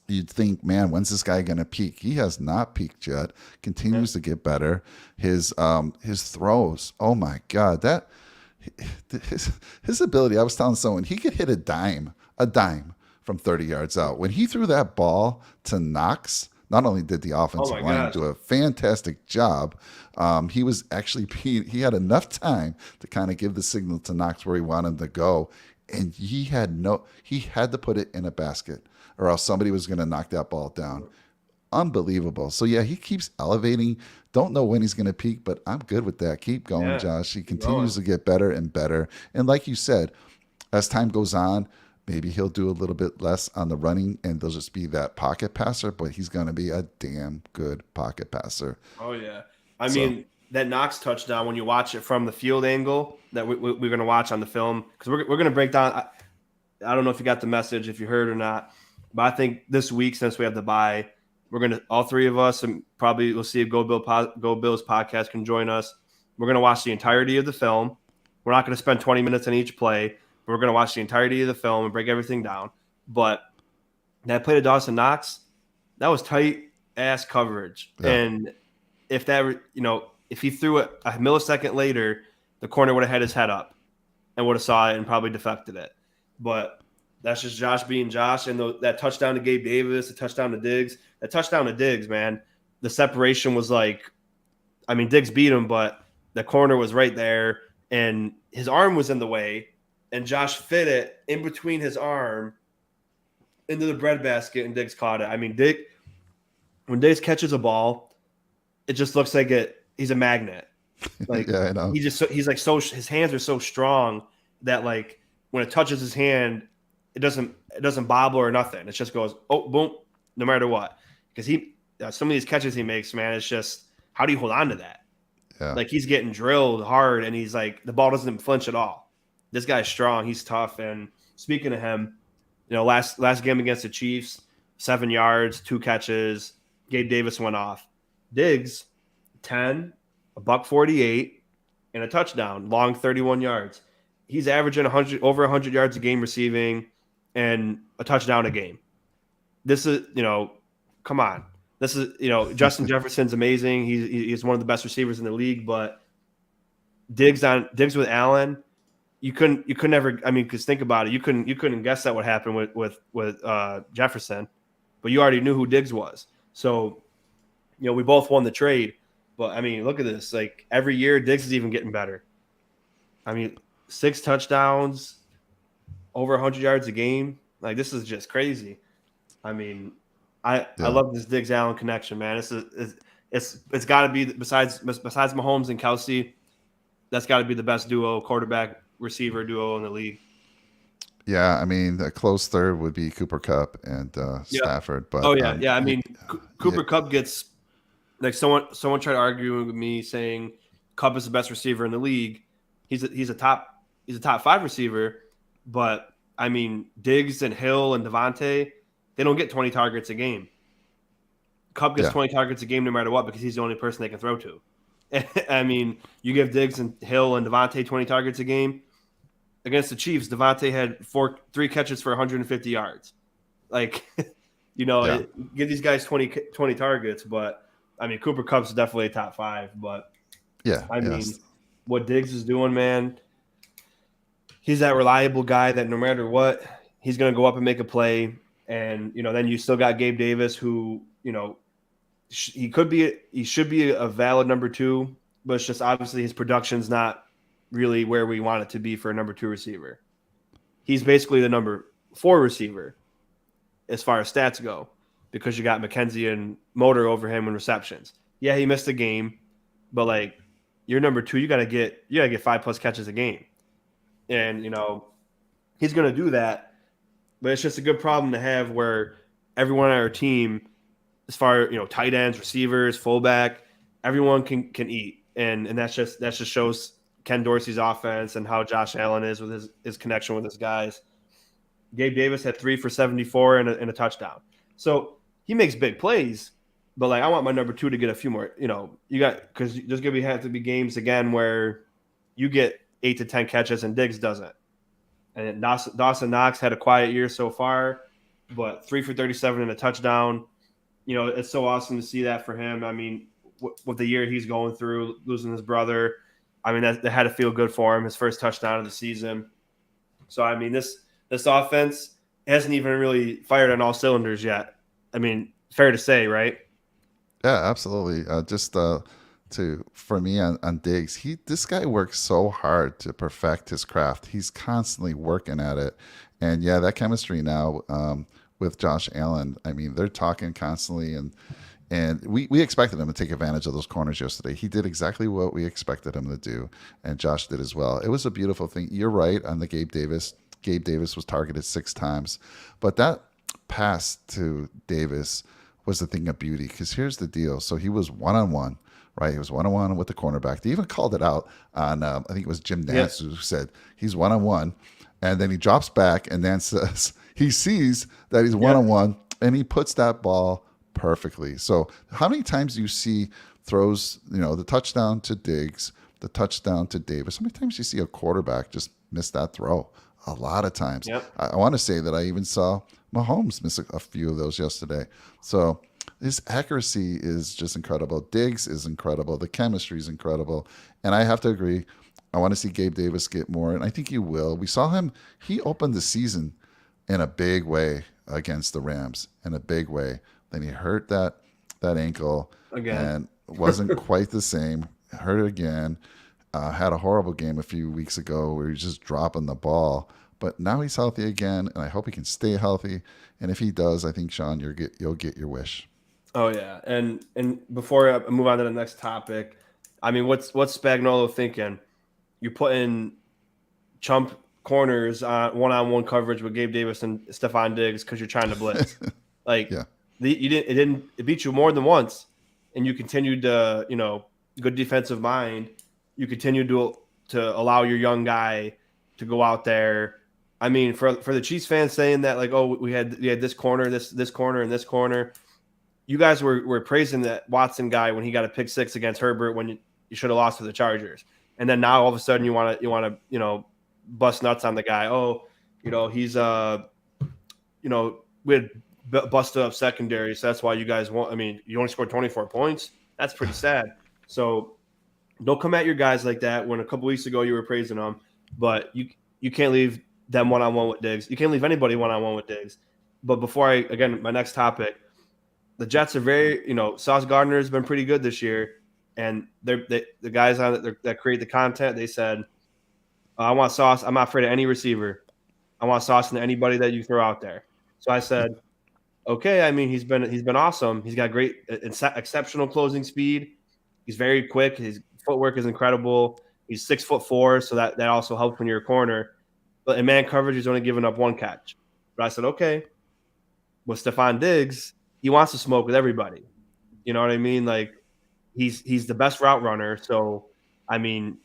You'd think, man, when's this guy going to peak? He has not peaked yet. Continues to get better. His throws, oh my God, that his ability. I was telling someone he could hit a dime from 30 yards out. When he threw that ball to Knox, not only did the Oh offensive my line gosh. do a fantastic job, he was actually he had enough time to kind of give the signal to Knox where he wanted him to go, and he had to put it in a basket or else somebody was going to knock that ball down. Unbelievable. So yeah, he keeps elevating. Don't know when he's going to peak, but I'm good with that. Keep going, Yeah. Josh. He Keep continues going. to get better and better. And like you said, as time goes on, maybe he'll do a little bit less on the running and they'll just be that pocket passer, but he's going to be a damn good pocket passer. Oh yeah. I So, mean, that Knox touchdown when you watch it from the field angle that we're going to watch on the film because we're going to break down. I don't know if you got the message, if you heard or not, but I think this week since we have the bye, we're going to all 3 of us and probably we'll see if Go Bills podcast can join us. We're going to watch the entirety of the film. We're not going to spend 20 minutes on each play. But we're going to watch the entirety of the film and break everything down. But that play to Dawson Knox, that was tight ass coverage. yeah. And if he threw it a millisecond later, the corner would have had his head up and would have saw it and probably defected it. But that's just Josh being Josh. And that touchdown to Gabe Davis, the touchdown to Diggs, man, the separation was like, I mean, Diggs beat him, but the corner was right there and his arm was in the way. And Josh fit it in between his arm into the breadbasket, and Diggs caught it. I mean, when Diggs catches a ball, it just looks like he's a magnet. Like Yeah, I know. his hands are so strong that like when it touches his hand, it doesn't bobble or nothing. It just goes boom, no matter what. Because some of these catches he makes, man, it's just how do you hold on to that? Yeah. Like he's getting drilled hard, and he's like the ball doesn't flinch at all. This guy's strong. He's tough. And speaking of him, last game against the Chiefs, 7 yards, 2 catches. Gabe Davis went off. Diggs, 10, a buck 48, and a touchdown, long 31 yards. He's averaging over 100 yards a game receiving and a touchdown a game. This is, come on. This is, Justin Jefferson's amazing. He's one of the best receivers in the league, but Diggs with Allen, you couldn't ever. I mean, because think about it, you couldn't guess that would happen with Jefferson, but you already knew who Diggs was. So, we both won the trade. But I mean, look at this. Like every year, Diggs is even getting better. I mean, 6 touchdowns, over 100 yards a game. Like this is just crazy. I mean, I Yeah. love this Diggs Allen connection, man. It's got to be besides Mahomes and Kelsey, that's got to be the best duo, quarterback receiver duo in the league. Yeah, I mean, a close third would be Cooper Cup and Yeah. Stafford, but Oh yeah. I mean, yeah, Cooper Cup gets like someone tried arguing with me saying Cup is the best receiver in the league. He's a top 5 receiver, but I mean Diggs and Hill and Devontae, they don't get 20 targets a game. Cup gets yeah, 20 targets a game no matter what because he's the only person they can throw to. I mean, you give Diggs and Hill and Devontae 20 targets a game against the Chiefs. Devontae had 3 catches for 150 yards. Like, yeah, give these guys 20 targets, but I mean, Cooper Kupp's definitely a top 5. But yeah, I mean, yes, what Diggs is doing, man, he's that reliable guy that no matter what, he's going to go up and make a play. And, then you still got Gabe Davis, who, he should be a valid number 2, but it's just obviously his production's not really where we want it to be for a number 2 receiver. He's basically the number 4 receiver as far as stats go, because you got McKenzie and Motor over him in receptions. Yeah, he missed a game, but like you're number 2, you gotta get 5+ catches a game, and he's gonna do that. But it's just a good problem to have where everyone on our team, as far tight ends, receivers, fullback, everyone can eat, and that just shows Ken Dorsey's offense and how Josh Allen is with his connection with his guys. Gabe Davis had 3 for 74 and a touchdown. So he makes big plays, but like I want my number 2 to get a few more. You got, because there's gonna have to be games again where you get 8 to 10 catches and Diggs doesn't. And Dawson Knox had a quiet year so far, but 3 for 37 and a touchdown. It's so awesome to see that for him. I mean, with the year he's going through, losing his brother, I mean that had to feel good for him. His first touchdown of the season. So I mean this offense hasn't even really fired on all cylinders yet. I mean, fair to say, right? yeah, absolutely. Just to for me on Diggs, this guy works so hard to perfect his craft. He's constantly working at it, and yeah, that chemistry now with Josh Allen. I mean, they're talking constantly, and we expected him to take advantage of those corners yesterday. He did exactly what we expected him to do, and Josh did as well. It was a beautiful thing. You're right on the Gabe Davis. Gabe Davis was targeted 6 times, but that pass to Davis was the thing of beauty, because here's the deal. So he was one-on-one, right? He was one-on-one with the cornerback. They even called it out on, I think it was Jim Nance who said he's one-on-one. And then he drops back, and Nance says he sees that he's one-on-one, and he puts that ball perfectly. So how many times do you see throws, the touchdown to Diggs, the touchdown to Davis? How many times do you see a quarterback just miss that throw? A lot of times. Yep. I want to say that I even saw Mahomes miss a few of those yesterday. So his accuracy is just incredible. Diggs is incredible. The chemistry is incredible. And I have to agree, I want to see Gabe Davis get more, and I think he will. We saw him, he opened the season in a big way against the Rams, in a big way. Then he hurt that ankle Again. and wasn't quite the same. Hurt it again. Had a horrible game a few weeks ago where he's just dropping the ball. But now he's healthy again, and I hope he can stay healthy. And if he does, I think, Sean, you'll get your wish. Oh yeah, and before I move on to the next topic, I mean, what's Spagnuolo thinking? You're putting chump corners on one-on-one coverage with Gabe Davis and Stephon Diggs because you're trying to blitz. Like, Yeah. It beat you more than once, and you continued to, good defensive mind. You continued to allow your young guy to go out there. I mean, for the Chiefs fans saying that, like, oh, we had this corner, this corner, and this corner. You guys were praising that Watson guy when he got a pick 6 against Herbert when you should have lost to the Chargers, and then now all of a sudden you want to bust nuts on the guy. Oh, he's we had busted up secondary, so that's why you guys want. I mean, you only scored 24 points. That's pretty sad. So don't come at your guys like that. When a couple weeks ago you were praising them, but you can't leave them one-on-one with Diggs. You can't leave anybody one-on-one with Diggs. But before my next topic, the Jets are very, Sauce Gardner has been pretty good this year, and the guys on it that create the content, they said, I want Sauce. I'm not afraid of any receiver. I want Sauce into anybody that you throw out there. So I said, okay, I mean he's been awesome. He's got great, exceptional closing speed. He's very quick. His footwork is incredible. He's 6'4", so that also helps when you're a corner. But in man coverage, he's only given up one catch. But I said, okay, with Stephon Diggs, he wants to smoke with everybody. You know what I mean? Like he's the best route runner. So I mean,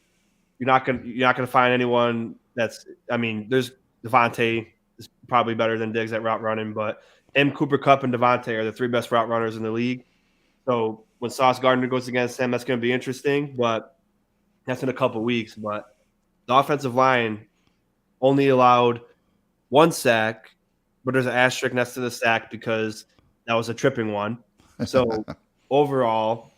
you're not gonna find anyone that's. I mean, there's Devontae is probably better than Diggs at route running, but Cooper Kupp and Devontae are the three best route runners in the league. So when Sauce Gardner goes against him, that's going to be interesting. But that's in a couple weeks. But the offensive line only allowed one sack, but there's an asterisk next to the sack because that was a tripping one. So overall,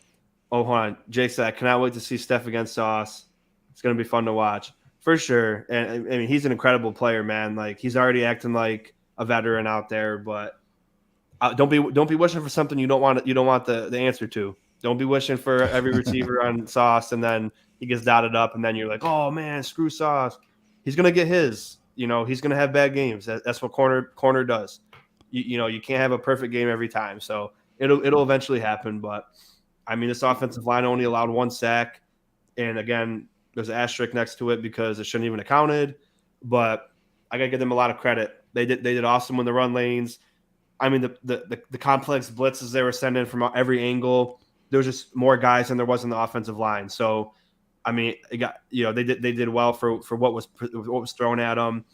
oh, hold on. Jake said, I cannot wait to see Steph against Sauce. It's going to be fun to watch for sure. And I mean, he's an incredible player, man. Like he's already acting like a veteran out there, but don't be wishing for something you don't want the answer to. Don't be wishing for every receiver on Sauce and then he gets dotted up and then you're like, oh man, screw Sauce. He's gonna get his. He's gonna have bad games. That's what corner does. You can't have a perfect game every time. So it'll eventually happen. But I mean, this offensive line only allowed one sack, and again, there's an asterisk next to it because it shouldn't even have counted. But I gotta give them a lot of credit. They did awesome in the run lanes. I mean, the complex blitzes they were sending from every angle. There was just more guys than there was in the offensive line. So, I mean, they did well for what was thrown at them.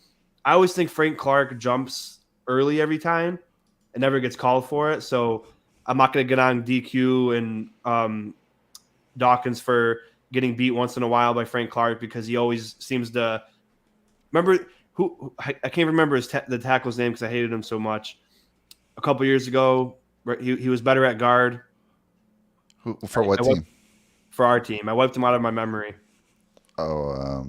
I always think Frank Clark jumps early every time and never gets called for it. So I'm not going to get on DQ and Dawkins for getting beat once in a while by Frank Clark because he always seems to remember who I can't remember the tackle's name because I hated him so much. A couple years ago, he was better at guard. For what team? For our team. I wiped him out of my memory. Oh,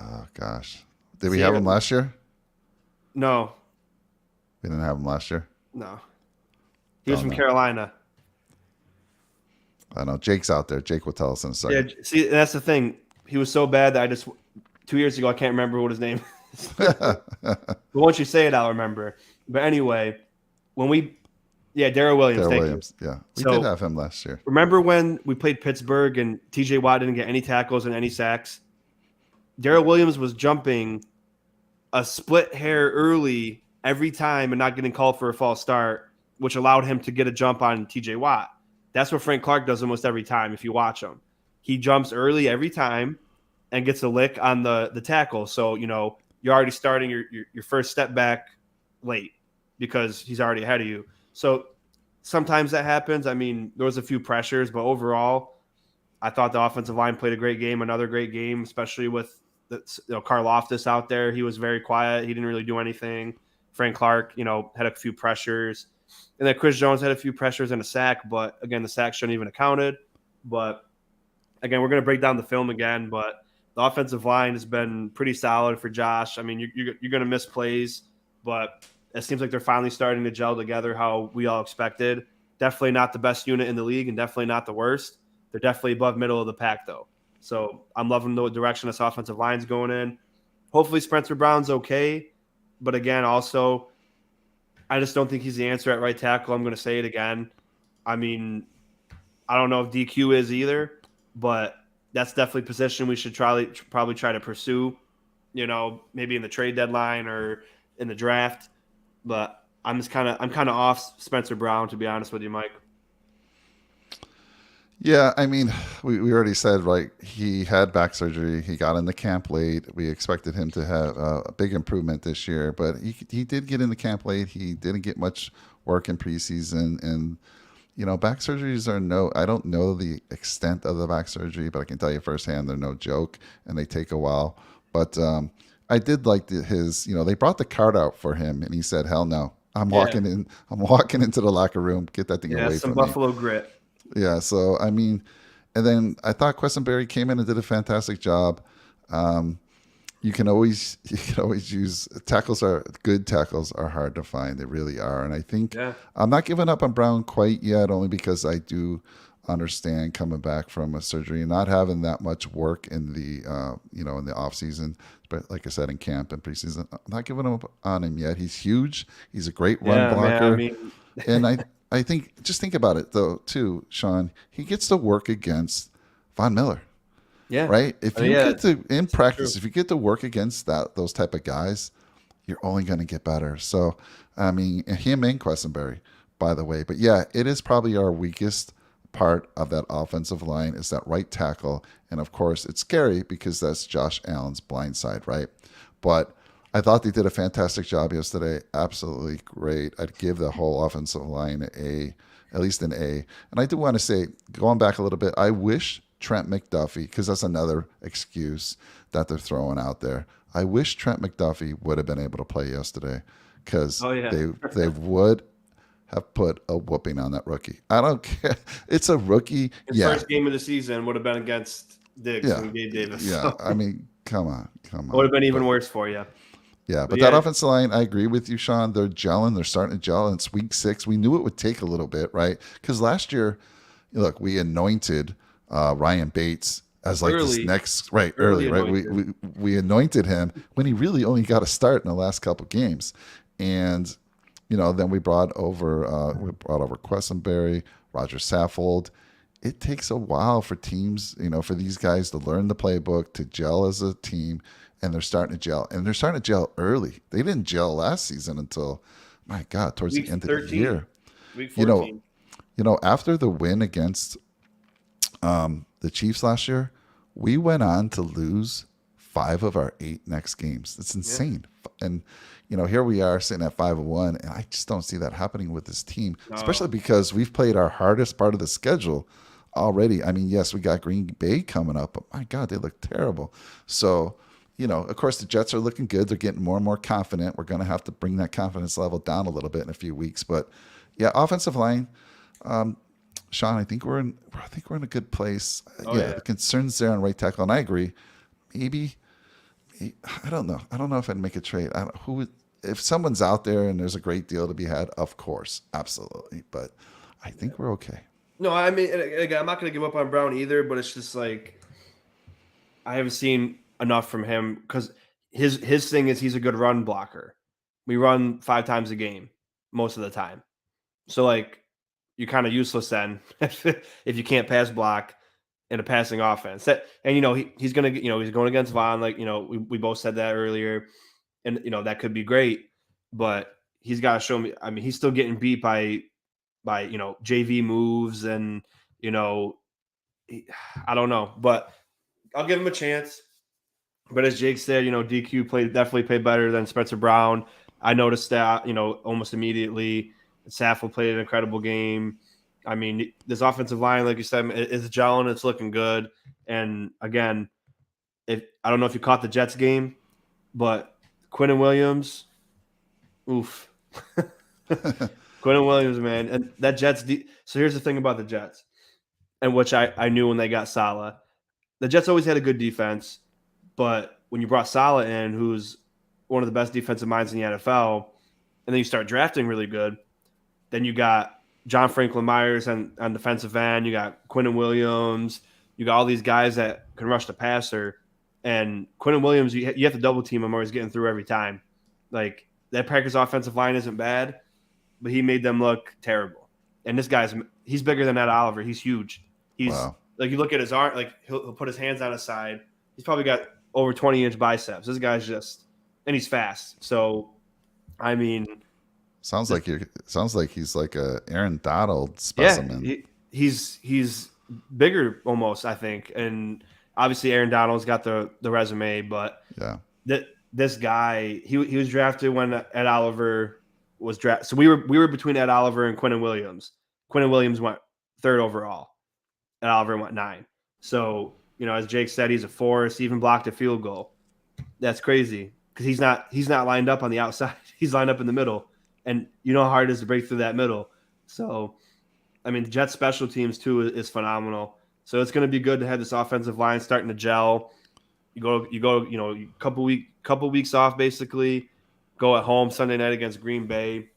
oh gosh. Did we have him last year? No. We didn't have him last year? No. He was from Carolina. I know. Jake's out there. Jake will tell us in a second. Yeah, see, that's the thing. He was so bad that 2 years ago, I can't remember what his name is. But once you say it, I'll remember. But anyway, Darrell Williams. Darrell Williams, yeah. We did have him last year. Remember when we played Pittsburgh and TJ Watt didn't get any tackles and any sacks? Darrell Williams was jumping a split hair early every time and not getting called for a false start, which allowed him to get a jump on TJ Watt. That's what Frank Clark does almost every time if you watch him. He jumps early every time and gets a lick on the tackle. So, you're already starting your first step back late because he's already ahead of you. So sometimes that happens. I mean, there was a few pressures, but overall, I thought the offensive line played a great game, another great game, especially with Karlaftis out there. He was very quiet. He didn't really do anything. Frank Clark, had a few pressures. And then Chris Jones had a few pressures and a sack, but again, the sack shouldn't even have counted. But again, we're going to break down the film again, but the offensive line has been pretty solid for Josh. I mean, you're going to miss plays, but it seems like they're finally starting to gel together how we all expected. Definitely not the best unit in the league and definitely not the worst. They're definitely above middle of the pack, though. So I'm loving the direction this offensive line's going in. Hopefully Spencer Brown's okay. But again, also, I just don't think he's the answer at right tackle. I'm going to say it again. I mean, I don't know if DQ is either, but that's definitely a position we should probably try to pursue, maybe in the trade deadline or in the draft. But I'm kind of off Spencer Brown, to be honest with you, Mike. Yeah, I mean, we already said, he had back surgery. He got in the camp late. We expected him to have a big improvement this year, but he did get in the camp late. He didn't get much work in preseason. And, back surgeries I don't know the extent of the back surgery, but I can tell you firsthand, they're no joke and they take a while. But I did like they brought the card out for him and he said, hell no. I'm walking into the locker room, get that thing away from me. Some Buffalo grit. Yeah, so I mean, and then I thought Quessenberry came in and did a fantastic job. You can always use good tackles are hard to find. They really are, and I think I'm not giving up on Brown quite yet, only because I do understand coming back from a surgery and not having that much work in the in the off season, but like I said, in camp and preseason. I'm not giving up on him yet. He's huge. He's a great run Yeah, man. I blocker, mean, and I think just think about it though too, Sean. He gets to work against Von Miller, yeah. right? If I mean, you yeah, get to in it's so true. practice, if you get to work against those type of guys, you're only going to get better. So, I mean, him and Quessenberry, by the way. But yeah, it is probably our weakest part of that offensive line is that right tackle. And of course, it's scary because that's Josh Allen's blind side, right? But I thought they did a fantastic job yesterday. Absolutely great. I'd give the whole offensive line at least an A. And I do want to say, going back a little bit, I wish Trent McDuffie, because that's another excuse that they're throwing out there. I wish Trent McDuffie would have been able to play yesterday because Oh yeah. they would have put a whooping on that rookie. I don't care. It's a rookie. His Yeah. first game of the season would have been against Diggs Yeah. and Gabe Davis. Yeah. So I mean, come on. it would have been even But worse for you. yeah, But but that yeah, offensive line, I agree with you, Sean. They're gelling. They're starting to gel. And it's week 6. We knew it would take a little bit, right? Because last year, look, we anointed Ryan Bates as like this early, next right early early, right? We, anointed. we we anointed him when he really only got a start in the last couple games, and then we brought over Quessenberry, Roger Saffold. It takes a while for teams, for these guys to learn the playbook, to gel as a team, and they're starting to gel. And they're starting to gel early. They didn't gel last season until, my God, towards the Week end of the 13, year. week You know, 14. after the win against the Chiefs last year, we went on to lose 5 of our 8 next games. That's Yeah. insane. And here we are sitting at 5-1, and I just don't see that happening with this team, especially No. because we've played our hardest part of the schedule already. I mean, yes, we got Green Bay coming up, but my God, they look terrible. So, of course, the Jets are looking good. They're getting more and more confident. We're going to have to bring that confidence level down a little bit in a few weeks. But yeah, offensive line. Sean, I think we're in a good place. Oh Yeah, yeah. the concerns there on right tackle, and I agree. Maybe I don't know. I don't know if I'd make a trade. If someone's out there and there's a great deal to be had, of course, absolutely. But I think we're okay. No, I mean, and again, I'm not going to give up on Brown either, but it's just like I haven't seen enough from him because his thing is he's a good run blocker. We run 5 times a game most of the time, so like you're kind of useless then if you can't pass block in a passing offense. And he's gonna he's going against Vaughn, like we both said that earlier, and that could be great, but he's got to show me. I mean, he's still getting beat by JV moves and you know I don't know, but I'll give him a chance. But as Jake said, DQ definitely played better than Spencer Brown. I noticed that, almost immediately. Saffold played an incredible game. I mean, this offensive line, like you said, is gelling. It's looking good. And again, if I don't know if you caught the Jets game, but Quinn Williams, oof. Quinn Williams, man, and that so here's the thing about the Jets, and which I knew when they got Salah. The Jets always had a good defense, but when you brought Salah in, who's one of the best defensive minds in the NFL, and then you start drafting really good, then you got John Franklin Myers on defensive end, you got Quinn Williams, you got all these guys that can rush the passer, and Quinn Williams, you have to double team him or he's getting through every time. Like that Packers offensive line isn't bad, but he made them look terrible. And this he's bigger than Ed Oliver. He's huge. He's Wow. like you look at his arm, like he'll put his hands on his side. He's probably got over 20-inch biceps. This guy's and he's fast. So I mean, Sounds like he's like a Aaron Donald yeah, specimen. he's bigger almost, I think. And obviously Aaron Donald's got the resume, but Yeah. this guy, he was drafted when Ed Oliver was drafted. So we were between Ed Oliver and Quentin Williams. Quentin Williams went 3rd overall. Ed Oliver went 9. So, as Jake said, he's a force. He even blocked a field goal. That's crazy because he's not lined up on the outside. He's lined up in the middle. And you know how hard it is to break through that middle. So, I mean, the Jets special teams too is phenomenal. So it's going to be good to have this offensive line starting to gel. You go, couple weeks off basically. Go at home Sunday night against Green Bay.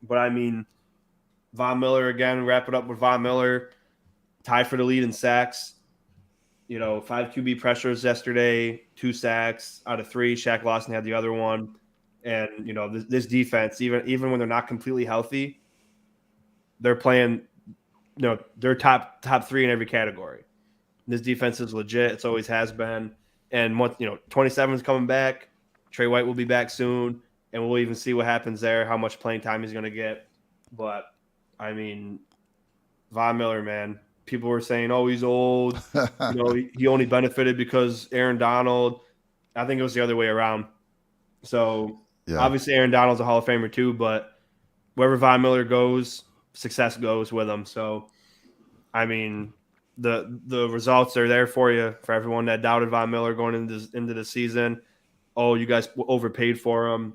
But I mean, Von Miller again. Wrap it up with Von Miller. tied for the lead in sacks. 5 QB pressures yesterday, 2 sacks out of 3. Shaq Lawson had the other one. And, this defense, even when they're not completely healthy, they're playing, they're top 3 in every category. This defense is legit. It's always has been. And once, 27 is coming back. Trey White will be back soon. And we'll even see what happens there, how much playing time he's going to get. But, I mean, Von Miller, man, people were saying, oh, he's old. He only benefited because Aaron Donald. I think it was the other way around. So, Obviously Aaron Donald's a Hall of Famer too, but wherever Von Miller goes, success goes with him. So, I mean, the results are there for you, for everyone that doubted Von Miller going into the season. Oh, you guys overpaid for him.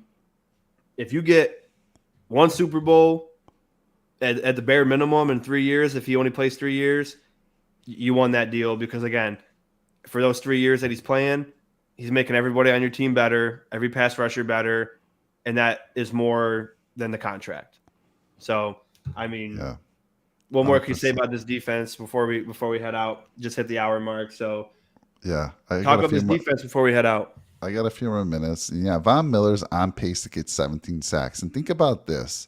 If you get one Super Bowl at the bare minimum in 3 years, if he only plays 3 years, you won that deal because, again, for those 3 years that he's playing, he's making everybody on your team better, every pass rusher better, and that is more than the contract. So, I mean, what more can you say about this defense before we head out? Just hit the hour mark. So, talk about this defense before we head out. I got a few more minutes. Yeah, Von Miller's on pace to get 17 sacks. And think about this.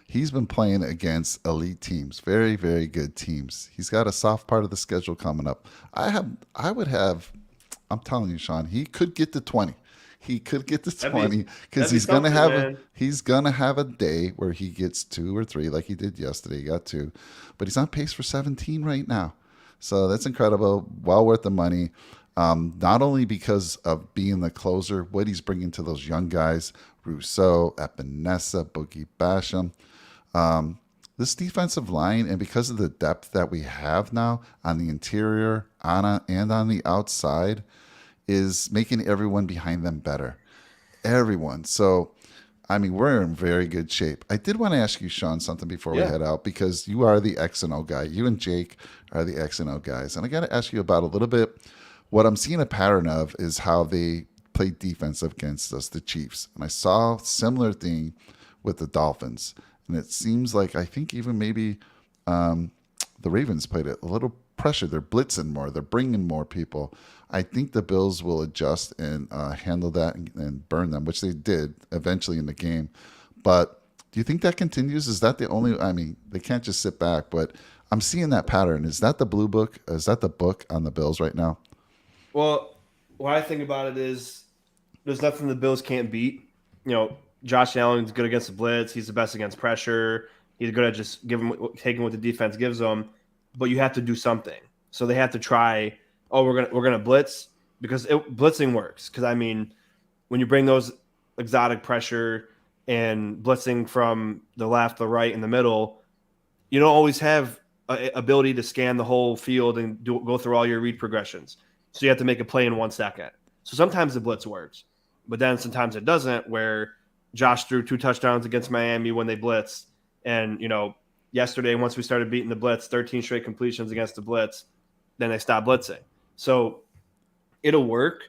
He's been playing against elite teams, very, very good teams. He's got a soft part of the schedule coming up. I'm telling you, Sean, he could get to 20. He could get to 20 because he's gonna have a day where he gets 2 or 3, like he did yesterday. He got 2, but he's on pace for 17 right now. So that's incredible. Well worth the money. Not only because of being the closer, what he's bringing to those young guys, Rousseau, Epinesa, Boogie Basham. This defensive line, and because of the depth that we have now on the interior and on the outside, is making everyone behind them better. Everyone. So, I mean, we're in very good shape. I did want to ask you, Sean, something before we head out, because you are the X and O guy. You and Jake are the X and O guys. And I got to ask you about a little bit. What I'm seeing a pattern of is how they play defense against us, the Chiefs. And I saw a similar thing with the Dolphins. And it seems like, I think even maybe the Ravens played it a little pressure. They're blitzing more. They're bringing more people. I think the Bills will adjust and handle that and burn them, which they did eventually in the game. But do you think that continues? Is that the only, I mean, they can't just sit back, but I'm seeing that pattern. Is that the blue book? Is that the book on the Bills right now? Well, what I think about it is there's nothing the Bills can't beat. Josh Allen's good against the blitz. He's the best against pressure. He's good at just taking what the defense gives them. But you have to do something. So they have to try. Oh, we're gonna blitz because blitzing works. Because I mean, when you bring those exotic pressure and blitzing from the left, the right, and the middle, you don't always have a ability to scan the whole field and go through all your read progressions. So you have to make a play in 1 second. So sometimes the blitz works, but then sometimes it doesn't. Where Josh threw 2 touchdowns against Miami when they blitzed, and yesterday once we started beating the blitz, 13 straight completions against the blitz, then they stopped blitzing. So it'll work,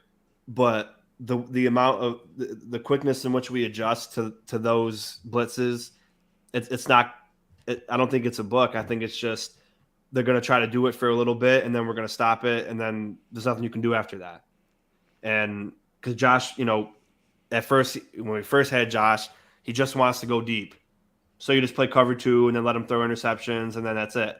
but the amount of the quickness in which we adjust to those blitzes, it's not. I don't think it's a book. I think it's just they're going to try to do it for a little bit, and then we're going to stop it, and then there's nothing you can do after that. And because Josh, at first when we first had Josh, he just wants to go deep. So you just play cover 2 and then let him throw interceptions, and then that's it.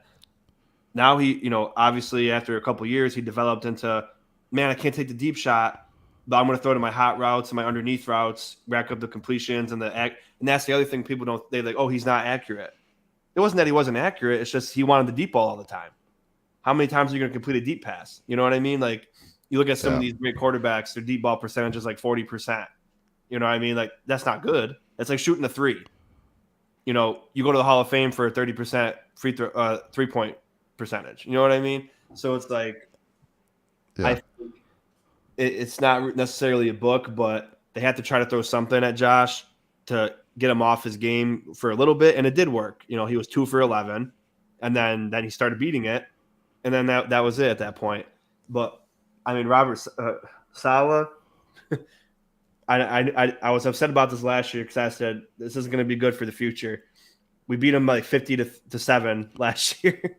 Now he, obviously after a couple of years, he developed into, man, I can't take the deep shot, but I'm going to throw to my hot routes and my underneath routes, rack up the completions and and that's the other thing people don't. They like, oh, he's not accurate. It wasn't that he wasn't accurate. It's just he wanted the deep ball all the time. How many times are you going to complete a deep pass? You know what I mean? Like you look at some of these great quarterbacks, their deep ball percentage is like 40%. You know what I mean? Like that's not good. It's like shooting a 3. You go to the Hall of Fame for a 30% free throw, 3-point percentage. You know what I mean? So it's like, I think it's not necessarily a book, but they had to try to throw something at Josh to get him off his game for a little bit, and it did work. He was 2 for 11, and then he started beating it, and then that was it at that point. But I mean, Robert Saleh. I was upset about this last year because I said this isn't going to be good for the future. We beat them by like 50 to 7 last year.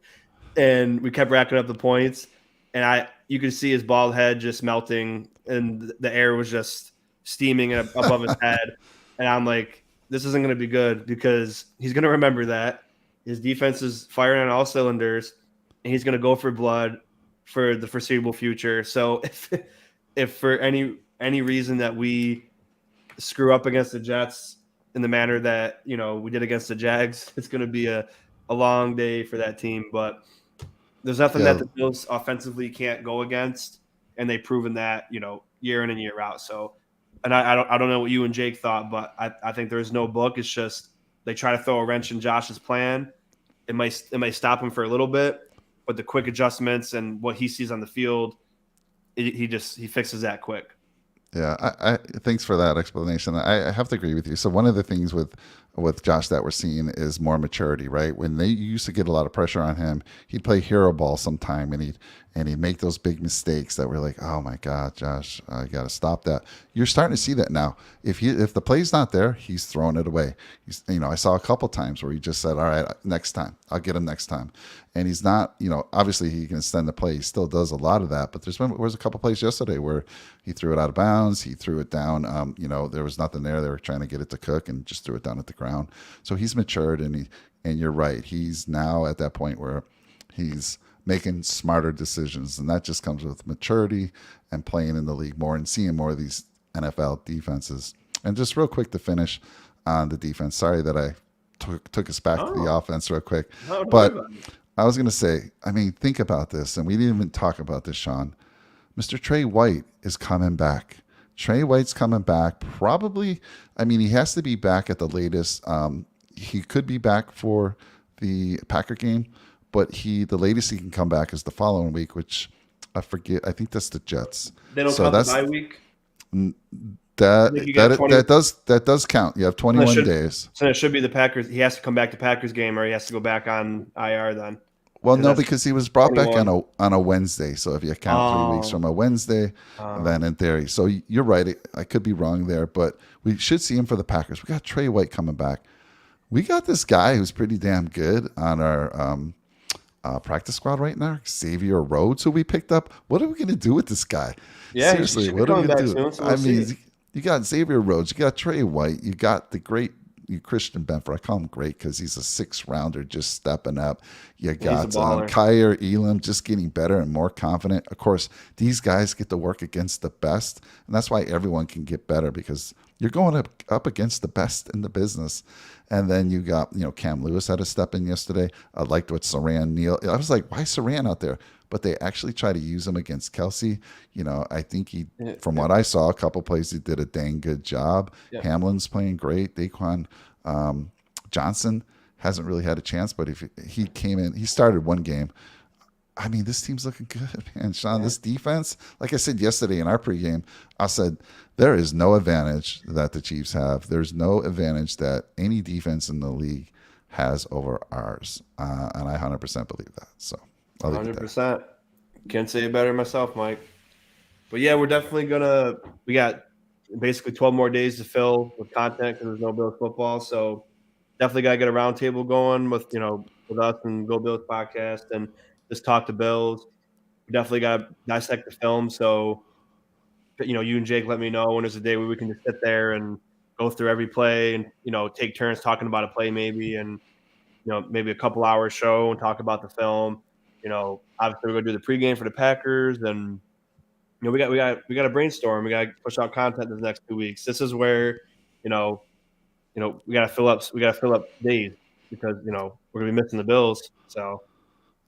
and we kept racking up the points. And you could see his bald head just melting, and the air was just steaming above his head. And I'm like, this isn't going to be good because he's going to remember that his defense is firing on all cylinders, and he's going to go for blood for the foreseeable future. So if for any reason that we screw up against the Jets in the manner that we did against the Jags, it's going to be a long day for that team. But there's nothing Yeah, that the Bills offensively can't go against, and they've proven that year in and year out. So, and I don't know what you and Jake thought, but I think there's no book. It's just they try to throw a wrench in Josh's plan. It might stop him for a little bit, but the quick adjustments and what he sees on the field, he fixes that quick. yeah. I thanks for that explanation. I have to agree with you. So one of the things with Josh that we're seeing is more maturity, right? When they used to get a lot of pressure on him, he'd play hero ball sometime, and he'd make those big mistakes that we're like, oh my God, Josh, I got to stop that. You're starting to see that now. If the play's not there, he's throwing it away. I saw a couple times where he just said, all right, next time, I'll get him next time. And he's not, obviously he can extend the play. He still does a lot of that, but there was a couple plays yesterday where he threw it out of bounds. He threw it down. There was nothing there. They were trying to get it to Cook and just threw it down at the ground. So he's matured, and you're right. He's now at that point where he's making smarter decisions, and that just comes with maturity and playing in the league more and seeing more of these NFL defenses. And just real quick to finish on the defense. Sorry that I took us back to the offense real quick, but I was going to say, think about this, and we didn't even talk about this, Sean. Mr. Trey White is coming back. Trey White's coming back. Probably, he has to be back at the latest. He could be back for the Packer game, but the latest he can come back is the following week, which I forget. I think that's the Jets. They don't count the bye week. That does count. You have 21 days. So it should be the Packers. He has to come back to Packers game, or he has to go back on IR then. Well, no, because he was brought 21. Back on a Wednesday. So if you count 3 weeks from a Wednesday, then in theory. So you're right. I could be wrong there, but we should see him for the Packers. We got Trey White coming back. We got this guy who's pretty damn good on our practice squad right now, Xavier Rhodes, who we picked up. What are we going to do with this guy? Yeah, seriously, what are we going to do? So you got Xavier Rhodes, you got Trey White, you got the great Christian Benford. I call him great because he's a 6th rounder just stepping up. You got Kyer Elam just getting better and more confident. Of course, these guys get to work against the best, and that's why everyone can get better, because you're going up against the best in the business. And then you got, Cam Lewis had a step in yesterday. I liked what Saran Neal. I was like, why Saran out there? But they actually try to use him against Kelsey. I think from what I saw, a couple plays, he did a dang good job. Yeah. Hamlin's playing great. Daquan Johnson hasn't really had a chance, but if he came in, he started one game. This team's looking good, man. Sean, this defense, like I said yesterday in our pregame, I said there is no advantage that the Chiefs have. There's no advantage that any defense in the league has over ours. And I 100% believe that. So 100%. Can't say it better myself, Mike. But yeah, we're definitely we got basically 12 more days to fill with content because there's no Bills football. So definitely got to get a roundtable going with us and Go Bills podcast and just talk to Bills. We definitely got to dissect the film. So, you and Jake let me know when there's a day where we can just sit there and go through every play and, take turns talking about a play maybe and, maybe a couple hours show and talk about the film. Obviously we're going to do the pregame for the Packers and, we got to brainstorm. We got to push out content in the next 2 weeks. This is where, we got to fill up days because, we're going to be missing the Bills. So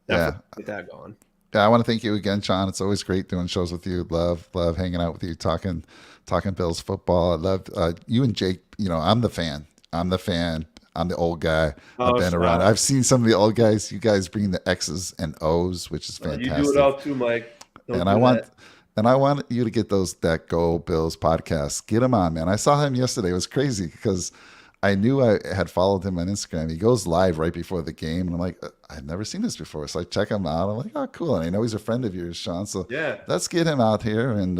definitely get that going. Yeah, I want to thank you again, Sean. It's always great doing shows with you. Love hanging out with you, talking Bills football. I love you and Jake. I'm the fan. I'm the old guy. I've been around. I've seen some of the old guys. You guys bring the X's and O's, which is fantastic. You do it all too, Mike. I want you to get that Go Bills podcast. Get him on, man. I saw him yesterday. It was crazy because I knew I had followed him on Instagram. He goes live right before the game, and I'm like, I've never seen this before. So I check him out. I'm like, oh, cool. And I know he's a friend of yours, Sean. So yeah, let's get him out here, and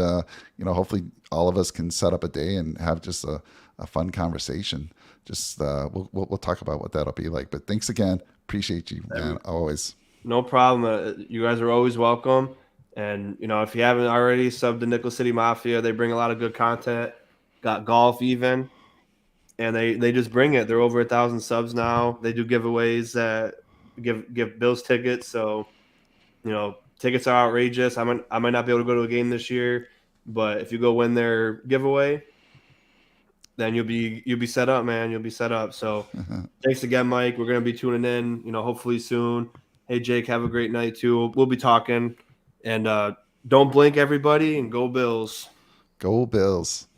hopefully all of us can set up a day and have just a fun conversation. Just we'll talk about what that'll be like. But thanks again. Appreciate you, man. Always. No problem. You guys are always welcome. And if you haven't already, sub to Nickel City Mafia. They bring a lot of good content. Got golf even, and they just bring it. They're over 1,000 subs now. They do giveaways that give Bills tickets. So tickets are outrageous. I might not be able to go to a game this year, but if you go win their giveaway, then you'll be set up, man. You'll be set up. So thanks again, Mike. We're gonna be tuning in, hopefully soon. Hey Jake, have a great night too. We'll be talking. And don't blink everybody, and go Bills. Go Bills.